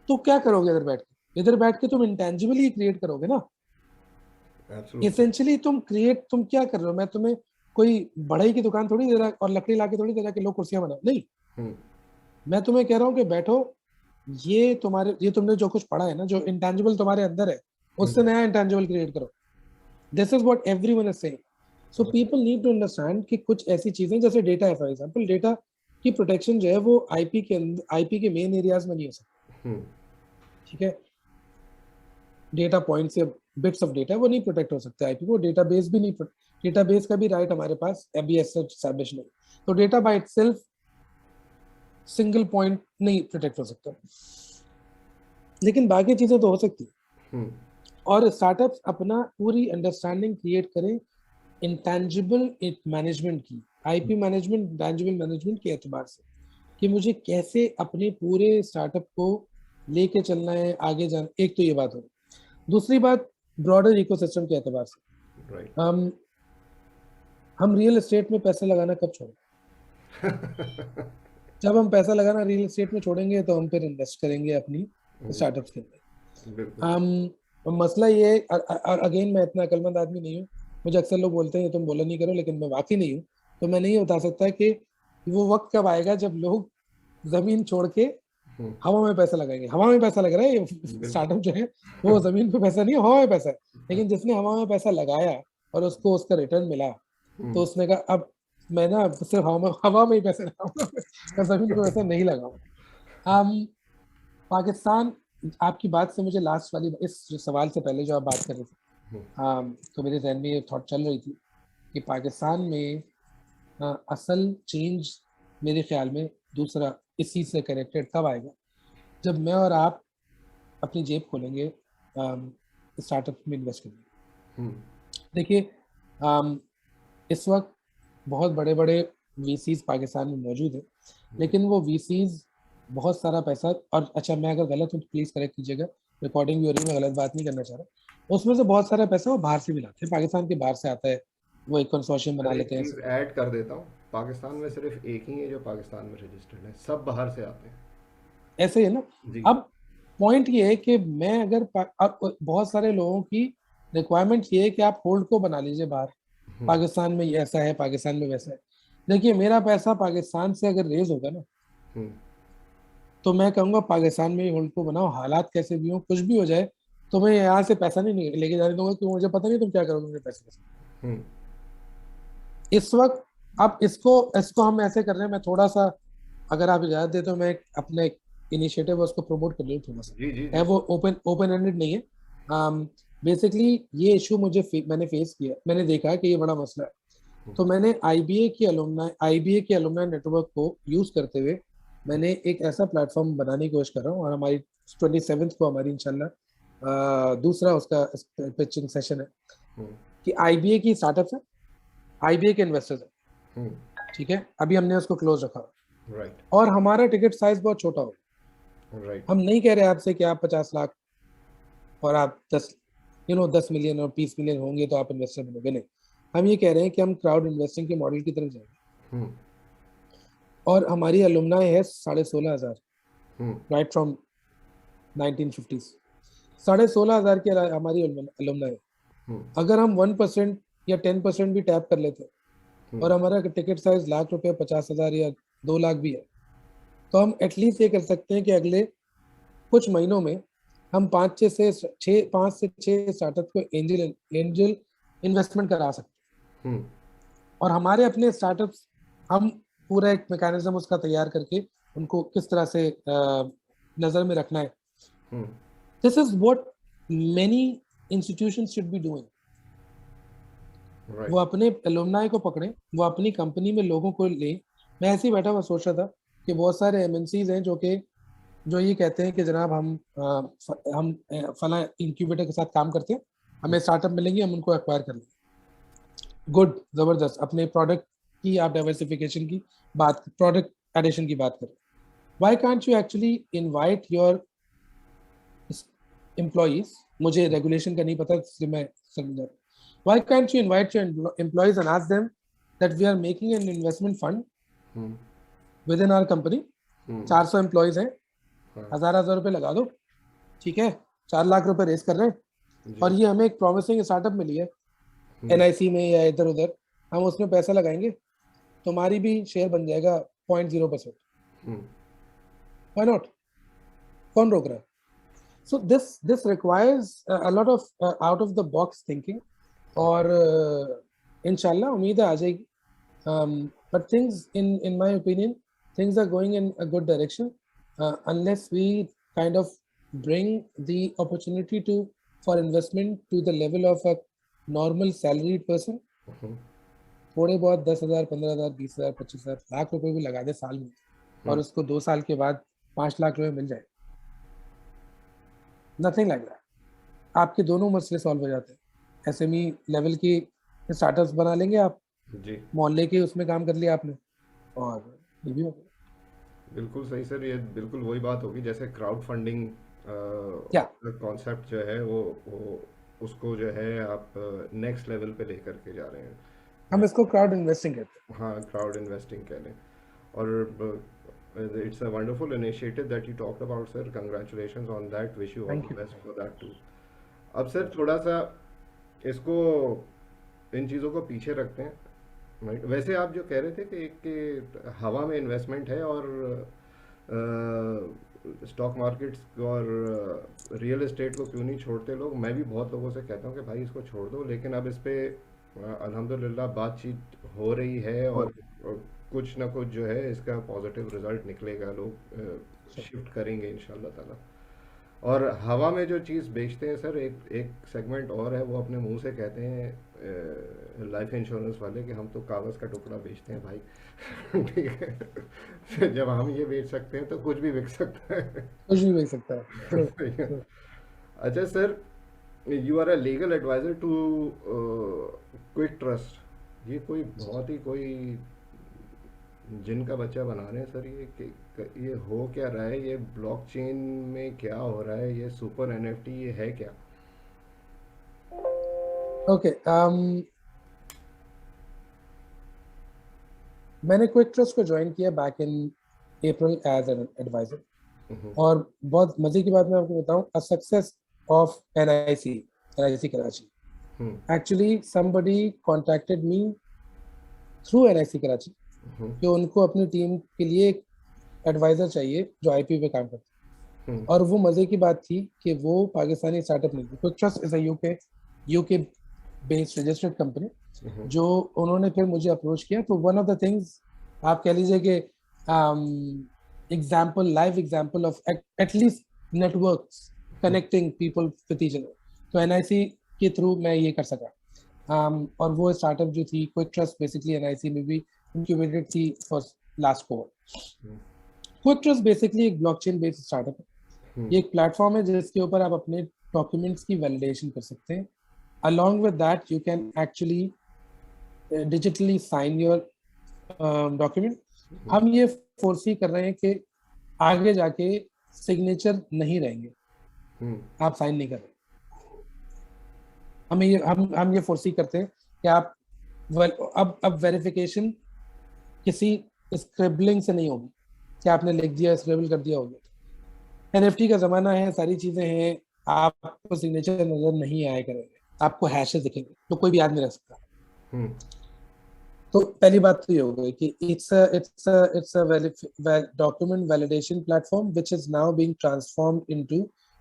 तो क्या करोगे इधर बैठ के? इधर बैठ के तुम इंटेंजिबली क्रिएट करोगे ना। एब्सोल्युटली। इसेंशियली तुम क्या कर रहे हो? मैं तुम्हें कोई बढ़ई की दुकान थोड़ी दे रहा और लकड़ी लाके थोड़ी दे रहा कि लोग कुर्सियां बनाओ, नहीं। हम्म। मैं तुम्हें कह रहा हूँ कि बैठो, ये तुमने जो कुछ पढ़ा है ना, जो इंटेंजिबल तुम्हारे अंदर है, उससे हम्म। नया इंटेंजिबल क्रिएट करो। This is what everyone is saying. So people need to understand कि कुछ ऐसी चीजें जैसे डेटा है, फॉर एग्जांपल डेटा की प्रोटेक्शन जो है वो आईपी के मेन एरियाज में नहीं हो सकती। हम्म। ठीक है, डेटा पॉइंट्स या बिट्स ऑफ डेटा वो नहीं प्रोटेक्ट हो सकते आईपी को। डेटाबेस भी नहीं, डेटाबेस का भी राइट हमारे पास अभी ऐसा एस्टैब्लिश नहीं। तो data by itself single point नहीं प्रोटेक्ट हो सकता, लेकिन बाकी चीजें तो हो सकती है। हम्म। और स्टार्टअप्स अपना पूरी अंडरस्टैंडिंग क्रिएट करें इंटेंजिबल मैनेजमेंट की, आईपी मैनेजमेंट, इंटेंजिबल मैनेजमेंट के एतबार से, कि मुझे कैसे अपने पूरे स्टार्टअप को लेके चलना है, आगे जाना। एक तो ये बात हो। दूसरी बात, ब्रॉडर इकोसिस्टम के एतबार से, राइट। हम हम रियल एस्टेट में पैसा लगाना कब छोड़ें? जब हम पैसा लगाना रियल एस्टेट में छोड़ेंगे तो हम फिर इन्वेस्ट करेंगे अपनी स्टार्टअप्स के अंदर। बिल्कुल। मसला ये है, अगेन मैं इतना अकलमंद आदमी नहीं हूँ। मुझे अक्सर लोग बोलते हैं तुम बोला नहीं करो, लेकिन मैं वाकई नहीं हूँ। तो मैं नहीं बता सकता कि वो वक्त कब आएगा जब लोग जमीन छोड़ के हम्म। हवा में पैसा लगाएंगे। हवा में पैसा लग रहा है, ये बिल्कुल। स्टार्टअप जो है वो जमीन पे पैसा नहीं, हवा में पैसा है। लेकिन जिसने हवा में पैसा लगाया और उसको उसका रिटर्न मिला, तो हम्म। उसने कहा अब मैं ना सिर्फ हवा में ही पैसे लगाऊंगा, मैं जमीन पे पैसा नहीं लगाऊंगा। पाकिस्तान, आपकी बात से मुझे लास्ट वाली इस जो सवाल से पहले जो आप बात कर रहे थे, तो मेरे जहन में ये थॉट चल रही थी कि पाकिस्तान में असल चेंज मेरे ख्याल में दूसरा इसी से कनेक्टेड तब आएगा जब मैं और आप अपनी जेब खोलेंगे, स्टार्टअप में इन्वेस्ट करेंगे। हम्म। देखिए, इस वक्त बहुत बड़े बड़े वीसीज पाकिस्तान में मौजूद है, लेकिन वो वीसीज बहुत सारा पैसा, और अच्छा मैं अगर गलत हूँ तो प्लीज करेक्ट कीजिएगा, रिकॉर्डिंग भी हो रही है, मैं गलत बात नहीं करना चाह रहा। उसमें से बहुत सारा पैसा वो बाहर से भी लाते हैं, पाकिस्तान के बाहर से आता है, वो एक कंसोर्शियम बना सर एक लेते हैं। चीज़ ऐड कर देता हूँ, पाकिस्तान में सिर्फ एक ही है जो पाकिस्तान में रजिस्टर्ड है, सब बाहर से आते हैं। ऐसे ही है ना। जी। अब पॉइंट ये है कि मैं अगर अब बहुत सारे लोगों की रिक्वायरमेंट ये है कि आप होल्ड को बना लीजिए बाहर, हम्म। पाकिस्तान में ये ऐसा है, पाकिस्तान में वैसा है। देखिए, मेरा पैसा पाकिस्तान से अगर रेज होगा ना, हम्म। तो मैं कहूँगा पाकिस्तान में ही होल्ड को बनाओ, हालात कैसे भी हो, कुछ भी हो जाए, तो मैं यहाँ से पैसा नहीं लेके जाने दूंगा, क्योंकि मुझे पता नहीं तुम क्या करोगे मेरे पैसे के साथ। हम्म, इस वक्त अब इसको इसको हम ऐसे कर रहे हैं, मैं थोड़ा सा, अगर आप इजाजत दे तो मैं अपने इनिशिएटिव उसको प्रमोट कर लूँ थोड़ा सा। जी जी है जी। वो ओपन ओपन एंडेड नहीं है। बेसिकली ये इशू मैंने फेस किया, मैंने देखा कि ये बड़ा मसला है। तो मैंने आईबीए के अलुमनाई नेटवर्क को यूज करते हुए मैंने एक ऐसा प्लेटफॉर्म बनाने की कोशिश कर रहा हूँ, और हमारी 27 को हमारी इंशाल्लाह दूसरा उसका पिचिंग सेशन है, हम्म, कि आईबीए की स्टार्टअप है, आईबीए के इन्वेस्टर्स है, हम्म, ठीक है, अभी हमने उसको क्लोज रखा, राइट और हमारा टिकट साइज बहुत छोटा हो। राइट। हम नहीं कह रहे आपसे कि आप 50 लाख और आप 10 मिलियन और 20 मिलियन होंगे तो आप इन्वेस्टर बनोगे, नहीं। हम ये कह रहे हैं कि हम क्राउड इन्वेस्टिंग के मॉडल की तरफ जाएंगे, हम्म, और हमारी अलुमनाई है 16,500, हम्म, राइट फ्रॉम 1950s। 16,500 की हमारी अलुमनाई है। हम्म, अगर हम 1% या 10% भी टैप कर लेते हैं, हम्म, और हमारा टिकट साइज ₹1,00,000, 50,000 या 2 लाख भी है, तो हम एटलीस्ट ये कर सकते हैं कि अगले कुछ महीनों में हम 5 से 6 स्टार्टअप को एंजल इन्वेस्टमेंट करा सकते हैं। हम्म, और हमारे अपने स्टार्टअप्स, हम पूरा एक मैकेनिज्म उसका तैयार करके उनको किस तरह से नजर में रखना है। Hmm, this is what many institutions should be doing. वो राइट। अपने एलुमनाई को पकड़े, वो अपनी कंपनी में लोगों को ले। मैं ऐसे ही बैठा हुआ सोच रहा था कि बहुत सारे एमएनसीज हैं जो ये कहते हैं कि जनाब हम फला इंक्यूबेटर के साथ काम करते हैं, हमें स्टार्टअप मिलेंगे, हम उनको एक्वायर कर लेंगे। गुड, जबरदस्त, अपने प्रोडक्ट की आप डाइवर्सिफिकेशन की बात, प्रोडक्ट एडिशन की बात करें। Why can't you actually invite your employees, मुझे रेगुलेशन का नहीं पता इसलिए मैं समझा, why can't you invite your employees and ask them that we are making an investment fund hmm, within our company. Hmm, 400 employees हैं, हाँ, 1,000 रुपए लगा दो, ठीक है, 4 लाख रुपए रेस कर रहे हैं, जी। और ये हमें एक प्रॉमिसिंग स्टार्टअप मिली है हम्म, एनआईसी में या इधर उधर, हम उसमें पैसा लगाएंगे, तुम्हारी भी शेयर बन जाएगा 0.0%। हम्म, व्हाई नॉट, कौन रोक रहा है? So this requires a lot of out of the box thinking, और इंशाल्लाह उम्मीद है आ जाएगी। But things in my opinion, things are going in a good direction, unless we kind of bring the opportunity to for investment to the level of a normal salaried person। हम्म, थोड़े बहुत 10,000, 15,000, 20,000, 25,000, लाख रुपए भी लगा दे साल में, और हम्म, उसको 2 साल के बाद 5 लाख रुपए मिल जाए, नथिंग लाइक दैट, आपके दोनों मसले सॉल्व हो जाते हैं। एसएमई लेवल की स्टार्टअप्स बना लेंगे आप, जी। मोहल्ले के उसमें काम कर लिया आपने, और ये भी हो गया। बिल्कुल सही सर, ये बिल्कुल वही बात होगी जैसे क्राउड फंडिंग क्या, कॉन्सेप्ट जो है वो उसको जो है आप नेक्स्ट लेवल पे लेकर के जा रहे हैं। हम इसको क्राउड इन्वेस्टिंग कहते हैं। हाँ, क्राउड इन्वेस्टिंग कह लें। और it's a wonderful initiative that you talked about sir, congratulations on that, wish you all thank the you. Best for that too. अब सर थोड़ा सा इसको, इन चीज़ों को पीछे रखते हैं, राइट। वैसे आप जो कह रहे थे कि एक हवा में इन्वेस्टमेंट है, और स्टॉक मार्केट्स और रियल एस्टेट को क्यों नहीं छोड़ते लोग, मैं भी बहुत लोगों से कहता हूँ कि भाई इसको छोड़ दो, लेकिन अब इस पे अल्हम्दुलिल्लाह बातचीत हो रही है, और कुछ ना कुछ जो है इसका पॉजिटिव रिजल्ट निकलेगा, लोग शिफ्ट करेंगे इंशाल्लाह ताला। और हवा में जो चीज़ बेचते हैं सर, एक एक सेगमेंट और है, वो अपने मुंह से कहते हैं लाइफ इंश्योरेंस वाले कि हम तो कागज़ का टुकड़ा बेचते हैं भाई। ठीक है। जब हम ये बेच सकते हैं तो कुछ भी बिक सकता है। कुछ भी मिल सकता है। True, true. अच्छा sir, you are a legal adviser to Quick Trust, ये कोई बहुत ही कोई जिनका बच्चा बना रहे हैं सर, ये हो क्या रहा है, ये ब्लॉकचेन में क्या हो रहा है, ये सुपर एनएफटी ये है क्या? ओके, मैंने क्विक ट्रस्ट को ज्वाइन किया back in April as an adviser, hmm, और बहुत मजे की बात मैं आपको बताऊं, a success of NIC Karachi. Hmm, actually somebody contacted me through NIC Karachi, hmm, कि उनको अपनी टीम के लिए एडवाइजर चाहिए जो आईपी पे काम करते हैं। और वो मजे की बात थी कि वो पाकिस्तानी स्टार्टअप नहीं थी, quick trust is a UK based registered company, जो उन्होंने फिर मुझे अप्रोच किया। तो वन ऑफ द थिंग्स आप कह लीजिए कि example, live example of at least networks connecting people with each other, तो एनआईसी के थ्रू मैं ये कर सका। और वो स्टार्टअप जो थी क्विक ट्रस्ट, बेसिकली एनआईसी में भी इंक्यूबेटेड थी for last 4। Quick trust basically एक ब्लॉकचेन बेस्ड स्टार्टअप है। ये एक प्लेटफॉर्म है जिसके ऊपर आप अपने डॉक्यूमेंट्स की वैलिडेशन कर सकते हैं। Along with that, you can actually digitally sign your document. हम ये फोर्सी कर रहे हैं कि आगे जाके सिग्नेचर नहीं रहेंगे, आप साइन नहीं कर रहे। हम ये फोर्सी करते हैं कि आप अब वेरिफिकेशन किसी स्क्रिबलिंग से नहीं होगी कि आपने लिख दिया, स्क्रिबल कर दिया होगा। एनएफटी का जमाना है, सारी चीजें हैं, आपको सिग्नेचर नजर नहीं आया करेंगे, आपको हैशेस दिखेंगे, तो कोई भी याद नहीं रख सकता। तो पहली बात तो ये हो गई कि it's a document validation platform which is now being transformed into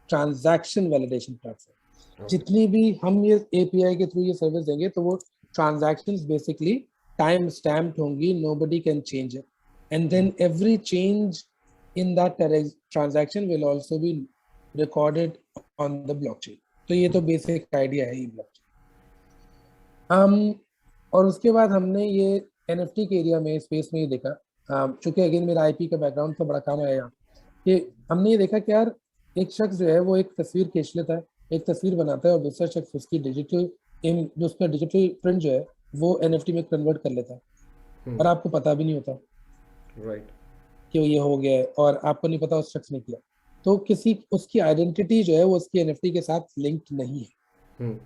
transaction validation platform. जितनी भी हम ये एपीआई के थ्रू ये सर्विस देंगे तो वो ट्रांजैक्शंस बेसिकली टाइम स्टैम्प्ड होंगी, nobody can change it, and then every change in that transaction will also be recorded on the blockchain. तो ये तो बेसिक आइडिया है ये ब्लॉकचेन। और उसके बाद हमने ये एनएफटी के एरिया में, स्पेस में ये देखा, चूंकि अगेन मेरा आईपी का बैकग्राउंड तो बड़ा काम आया यहाँ, कि हमने ये देखा कि यार एक शख्स जो है वो एक तस्वीर खींच लेता है, एक तस्वीर बनाता है, और दूसरा शख्स उसकी डिजिटल जो उसका डिजिटल प्रिंट जो है वो एनएफटी में कन्वर्ट कर लेता है, और आपको पता भी नहीं होता राइट कि ये हो गया है, और आपको नहीं पता उस शख्स ने किया। तो किसी उसकी आइडेंटिटी जो है वो उसकी एनएफटी के साथ लिंक्ड नहीं है।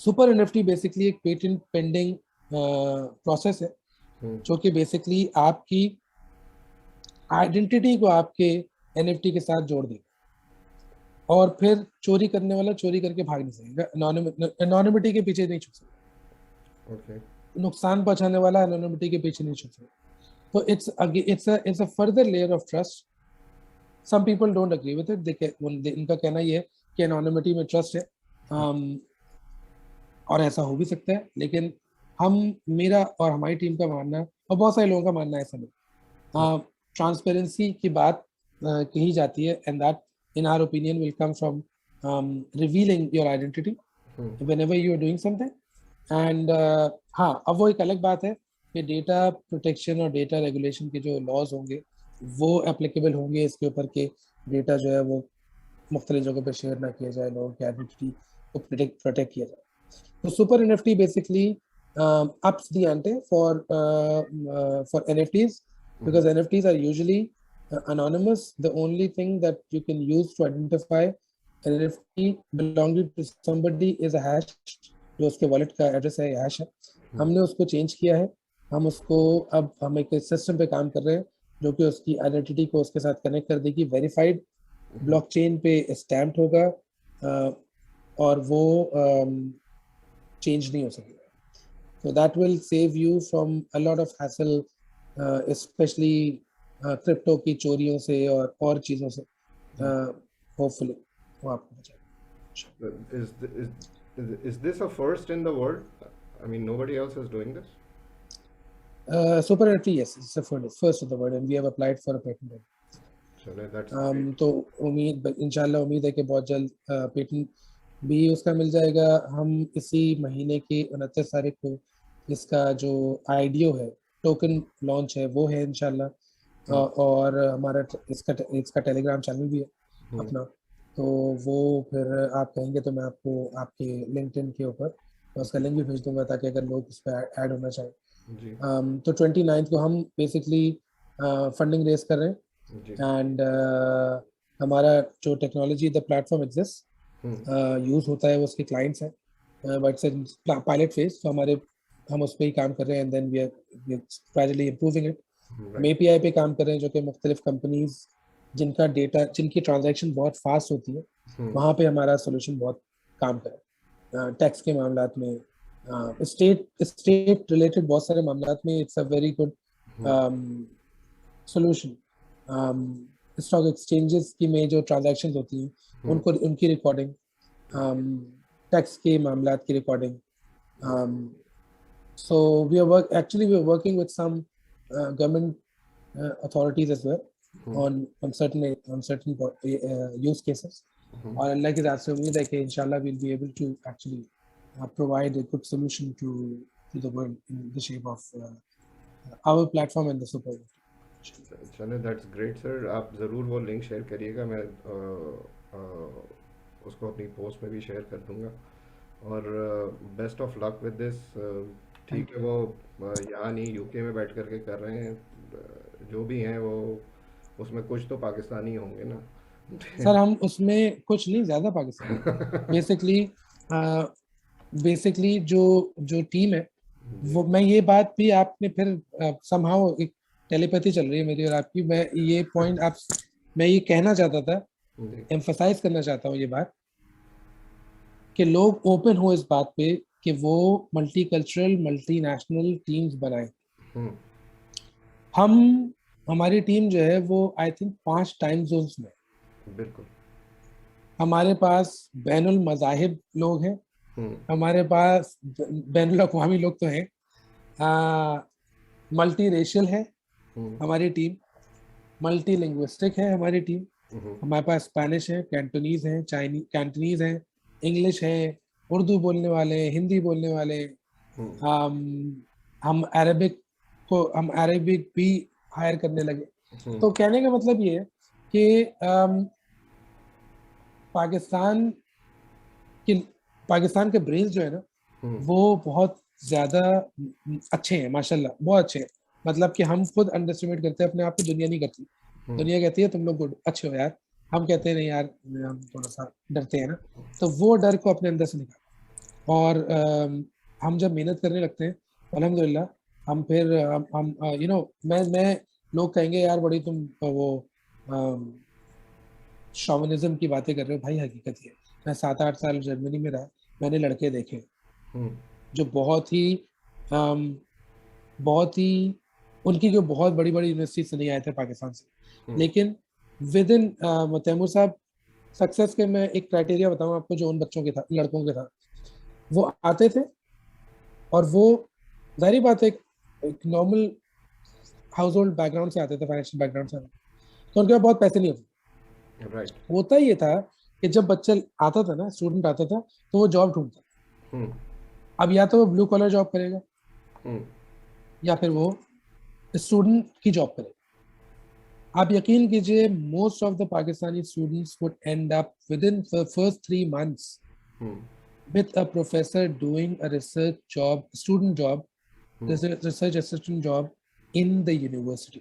सुपर एनएफटी बेसिकली एक पेटेंट पेंडिंग प्रोसेस है जो कि बेसिकली आपकी आइडेंटिटी को आपके एनएफटी के साथ जोड़ देगा, और फिर चोरी करने वाला चोरी करके भाग नहीं सकेगा, एनोनिमिटी के पीछे नहीं छुप सकता, नुकसान पहुंचाने वाला एनोनिमिटी के पीछे नहीं छुप सकता। तो it's a further layer of trust. Some people don't agree with it, इनका कहना ये है कि एनोनिमिटी में ट्रस्ट है, और ऐसा हो भी सकता है, लेकिन मेरा और हमारी टीम का मानना, और बहुत सारे लोगों का मानना ऐसा नहीं, ट्रांसपेरेंसी की बात कही जाती है, and that in our opinion will come from revealing your identity whenever you are doing something. And हाँ, अब वो एक अलग बात है कि डेटा प्रोटेक्शन और डेटा रेगुलेशन के जो लॉज होंगे वो एप्लीकेबल होंगे इसके ऊपर, के डेटा जो है वो मुख्तलिफ जगहों पर शेयर ना किया जाए, लोगों की आइडेंटिटी को प्रोटेक्ट किया जाए। So Super NFT basically ups the ante for NFTs, because NFTs are usually anonymous. The only thing that you can use to identify an NFT belonging to somebody is a hash, जो उसके wallet का address है, hash है। हमने उसको change किया है, अब हम एक सिस्टम पे काम कर रहे हैं जो कि उसकी आइडेंटिटी को उसके साथ कनेक्ट कर देगी, वेरीफाइड ब्लॉकचेन पे स्टैम्प्ड होगा, और वो चेंज नहीं हो सकेगा। So that will save you from a lot of hassle, especially crypto की चोरियों से और चीजों से, hopefully वो आपको बचाएगा। Is this a first in the world? I mean, nobody else is doing this? Super NFT, yes, it's the first in the world, and we have applied for a patent. चलो, that's great. तो इंशाल्लाह उम्मीद है कि बहुत जल्द patent भी उसका मिल जाएगा। हम इसी महीने की 29 तारीख को इसका जो आईडीओ है, टोकन लॉन्च है, वो है इंशाल्लाह, और हमारा इसका टेलीग्राम चैनल भी है अपना, तो वो फिर आप कहेंगे तो मैं आपको आपके लिंक्डइन के ऊपर उसका लिंक भी भेज दूंगा, ताकि अगर लोग उस पर ऐड होना चाहें। तो 29 को हम बेसिकली फंडिंग रेस कर रहे हैं, एंड हमारा जो technology the platform exist use होता है, वो उसके क्लाइंट्स हैं, बट इट्स पायलट फेज, तो हम उस पर ही काम कर रहे हैं, and then we are gradually improving it. हम एपीआई पे काम कर रहे हैं जो कि मुख्तलिफ कंपनीज जिनकी ट्रांजैक्शन बहुत फास्ट होती है, वहाँ पे हमारा सोल्यूशन बहुत काम करे। टैक्स के मामलात में, स्टेट रिलेटेड बहुत सारे मामलात में it's a very good solution, stock exchanges की में जो ट्रांजैक्शंस होती हैं उनको उनकी रिकॉर्डिंग, टैक्स के मामलात की recording. So we are working with some government authorities as well on certain use cases. और अल्लाह की रात से उम्मीद है कि इंशाल्लाह we'll be able to actually provide a good solution to the world in the shape of our platform and the super. चलो that's great sir. आप ज़रूर वो लिंक शेयर करिएगा, मैं उसको अपनी पोस्ट में भी शेयर कर दूंगा. और best of luck with this. ठीक है, वो यहाँ नहीं यूके में बैठ करके कर रहे हैं. जो भी हैं वो उसमें कुछ तो पाकिस्तानी होंगे ना. सर हम उसमें कुछ नहीं, ज्यादा पाकिस्तानी. बेसिकली जो टीम है वो, मैं ये बात भी आपने फिर समहाउ एक टेलीपैथी चल रही है मेरी और आपकी. मैं ये पॉइंट मैं ये कहना चाहता था, एम्फसाइज करना चाहता हूँ ये बात, कि लोग ओपन हो इस बात पे कि वो मल्टीकल्चरल मल्टीनेशनल टीम्स बनाए. हमारी टीम जो है वो आई थिंक 5 टाइम जोन्स में. बिल्कुल. हमारे पास बैनुल मज़ाहिब लोग हैं, हमारे पास बैनुल अक़वामी लोग तो हैं, मल्टी रेशियल है हमारी टीम, मल्टी लिंग्विस्टिक है हमारी टीम. हमारे पास स्पेनिश है, कैंटोनीज है, कैंटनीज है, इंग्लिश है, उर्दू बोलने वाले, हिंदी बोलने वाले. हम अरेबिक भी हायर करने लगे. तो कहने का मतलब ये है कि पाकिस्तान के ब्रेन्स जो है ना वो बहुत ज्यादा अच्छे हैं माशाल्लाह, बहुत अच्छे हैं. मतलब कि हम खुद अंडरस्टिमेट करते हैं अपने आप को, दुनिया नहीं करती. दुनिया कहती है तुम लोग गुड अच्छे हो यार, हम कहते हैं नहीं यार, हम थोड़ा सा डरते हैं ना. तो वो डर को अपने अंदर से निकाल, और हम जब मेहनत करने लगते हैं अल्हम्दुलिल्लाह, हम फिर हम यू नो मैं लोग कहेंगे यार बड़ी तुम वो शॉविनिज्म की बातें कर रहे हो. भाई हकीकत है, मैं 7-8 साल जर्मनी में रहा, मैंने लड़के देखे जो बहुत ही उनकी जो बहुत बड़ी बड़ी यूनिवर्सिटी से नहीं आए थे पाकिस्तान से, लेकिन विद इन तैमूर साहब सक्सेस के मैं एक क्राइटेरिया बताऊं आपको जो उन बच्चों के था, लड़कों के था. वो आते थे और वो जाहिर बात है एक नॉर्मल हाउस होल्ड बैकग्राउंड से आते थे, फाइनेंशियल बैकग्राउंड से, तो उनके पास बहुत पैसे नहीं होते. होता ये था कि जब बच्चा आता था ना, स्टूडेंट आता था, तो वो जॉब ढूंढता. अब या तो वो ब्लू कॉलर जॉब करेगा या फिर वो स्टूडेंट की जॉब करेगा. आप यकीन कीजिए most of the Pakistani students would and up with in the first 3 months with a professor doing a research job, student job, research assistant job in the university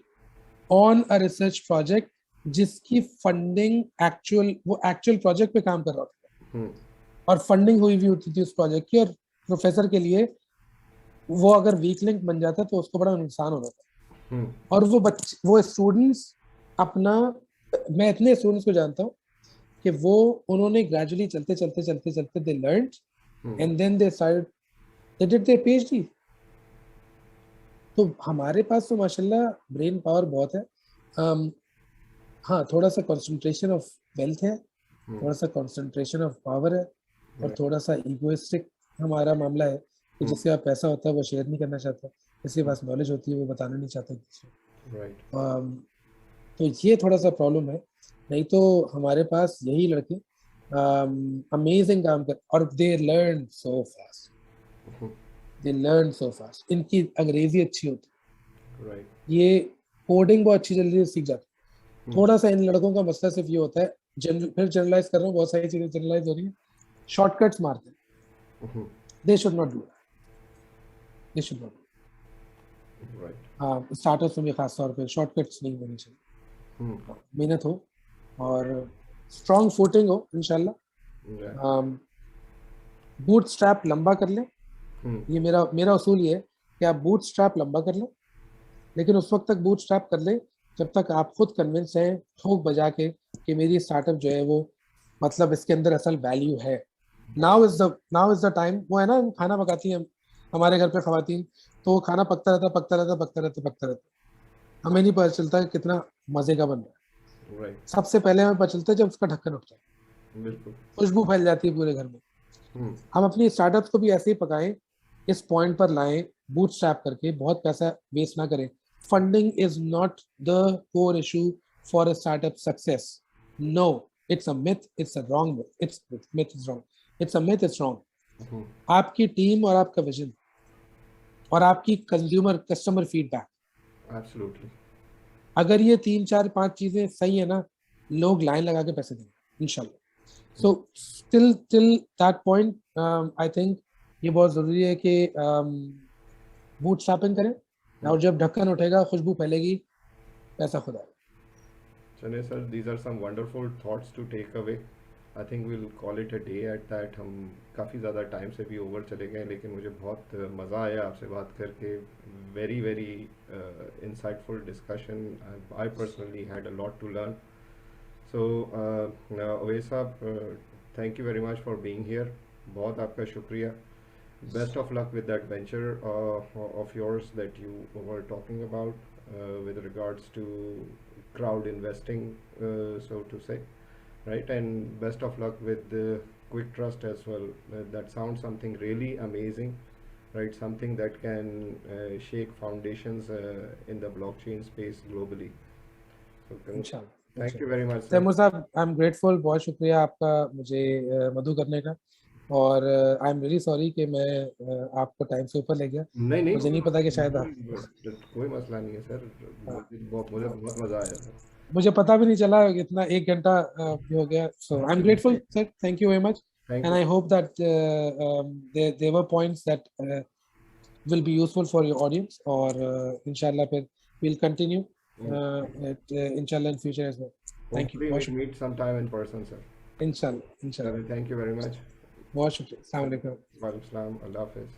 on a research project जिसकी funding वो actual project पे काम कर रहा था और funding हुई भी होती थी उस प्रोजेक्ट की. और प्रोफेसर के लिए वो अगर वीक लिंक बन जाता तो उसको बड़ा नुकसान होता था. और वो स्टूडेंट्स अपना, मैं इतने स्टूडेंट्स को जानता हूँ कि वो उन्होंने ग्रेजुअली चलते they learned and then they did their PhD. तो हमारे पास तो माशाल्लाह ब्रेन पावर बहुत है. हाँ, थोड़ा सा कंसंट्रेशन ऑफ वेल्थ है, थोड़ा सा कंसंट्रेशन ऑफ पावर है, और थोड़ा सा इगोइस्टिक हमारा मामला है कि जिसके पास पैसा होता है वो शेयर नहीं करना चाहता, जिसके पास नॉलेज होती है वो बताना नहीं चाहता किसी को. तो ये थोड़ा सा प्रॉब्लम है. नहीं तो हमारे पास यही लड़के अमेजिंग काम कर, और दे लर्न सो फास्ट. इनकी अंग्रेजी अच्छी होती है, ये कोडिंग बहुत अच्छी जल्दी से सीख जाते. थोड़ा सा इन लड़कों का मसला सिर्फ ये होता है, फिर जनरलाइज कर रहा हूँ, बहुत सारी चीजें जनरलाइज हो रही है, शॉर्टकट्स मारते हैं. They should not do. हाँ, स्टार्टर्स में खास तौर पे शॉर्टकट्स नहीं होनी चाहिए. मेहनत हो और स्ट्रॉन्ग फुटिंग हो इंशाल्लाह. बूट स्ट्रैप लंबा कर ले. ये मेरा उसूल ये है कि आप बूट स्ट्रैप लंबा कर ले, लेकिन उस वक्त तक बूट स्ट्रैप कर ले जब तक आप खुद कन्विंस हैं ठोक बजा के कि मेरी स्टार्टअप जो है वो मतलब इसके अंदर असल वैल्यू है. Now is the time. वो है ना, खाना पकाती हैं हमारे घर पे खवातीन, तो वो खाना पकता रहता. हमें नहीं पता चलता कि कितना मजे का बन रहा है। राइट। सबसे पहले हमें पता चलता है जब उसका ढक्कन उठता है, बिल्कुल। खुशबू फैल जाती है पूरे घर में। हम्म। हम अपनी स्टार्टअप्स को भी ऐसे ही पकाएं, इस पॉइंट पर लाएं, बूटस्ट्रैप करके, बहुत पैसा वेस्ट ना करें। Funding is not the core issue for a startup success. No, it's a myth, it's a wrong myth, it's myth is wrong, it's a myth, it's wrong. Hmm. आपकी team और आपका vision और आपकी customer feedback, absolutely. अगर ये 3 4 5 चीजें सही है ना, लोग लाइन लगा के पैसे देंगे इंशाल्लाह। So till that point, I think ये बहुत जरूरी है कि बूटस्ट्रैपिंग करें, और जब ढक्कन उठेगा, खुशबू फैलेगी, पैसा खुद आएगा। चलिए sir, these are some wonderful thoughts to take away. I think we'll call it a day at that. हम काफ़ी ज़्यादा टाइम से भी ओवर चले गए, लेकिन मुझे बहुत मज़ा आया आपसे बात करके। Very very insightful discussion. I personally had a lot to learn. So Awais साहब, thank you very much for being here. बहुत आपका शुक्रिया. Best of luck with that venture of yours that you were talking about with regards to crowd investing, so to say, right? And best of luck with the Quick Trust as well. That sounds something really amazing, right? Something that can shake foundations in the blockchain space globally. So इंशाल्लाह thank you very much, sir. Taimur साहब, आई am grateful, बहुत शुक्रिया आपका मुझे मधु करने का। और I am really sorry कि मैं आपको टाइम से ऊपर ले गया। नहीं नहीं, मुझे नहीं पता कि शायद कोई मसला नहीं है सर. मुझे बहुत मज़ा आया सर. मुझे पता भी नहीं चला इतना 1 घंटा भी हो गया। So I am grateful sir, thank you very much, Thank and you. I hope that there were points that will be useful for your audience, और inshallah फिर we'll continue inshallah in future as well. Thank you, Hopefully बहुत we'll शुक्रिया। meet sometime in person, sir. इंशाल्लाह इंशाल्लाह, Thank you very much. बहुत शुक्रिया। अस्सलाम वालेकुम। Walaikum salam. Allah Hafiz.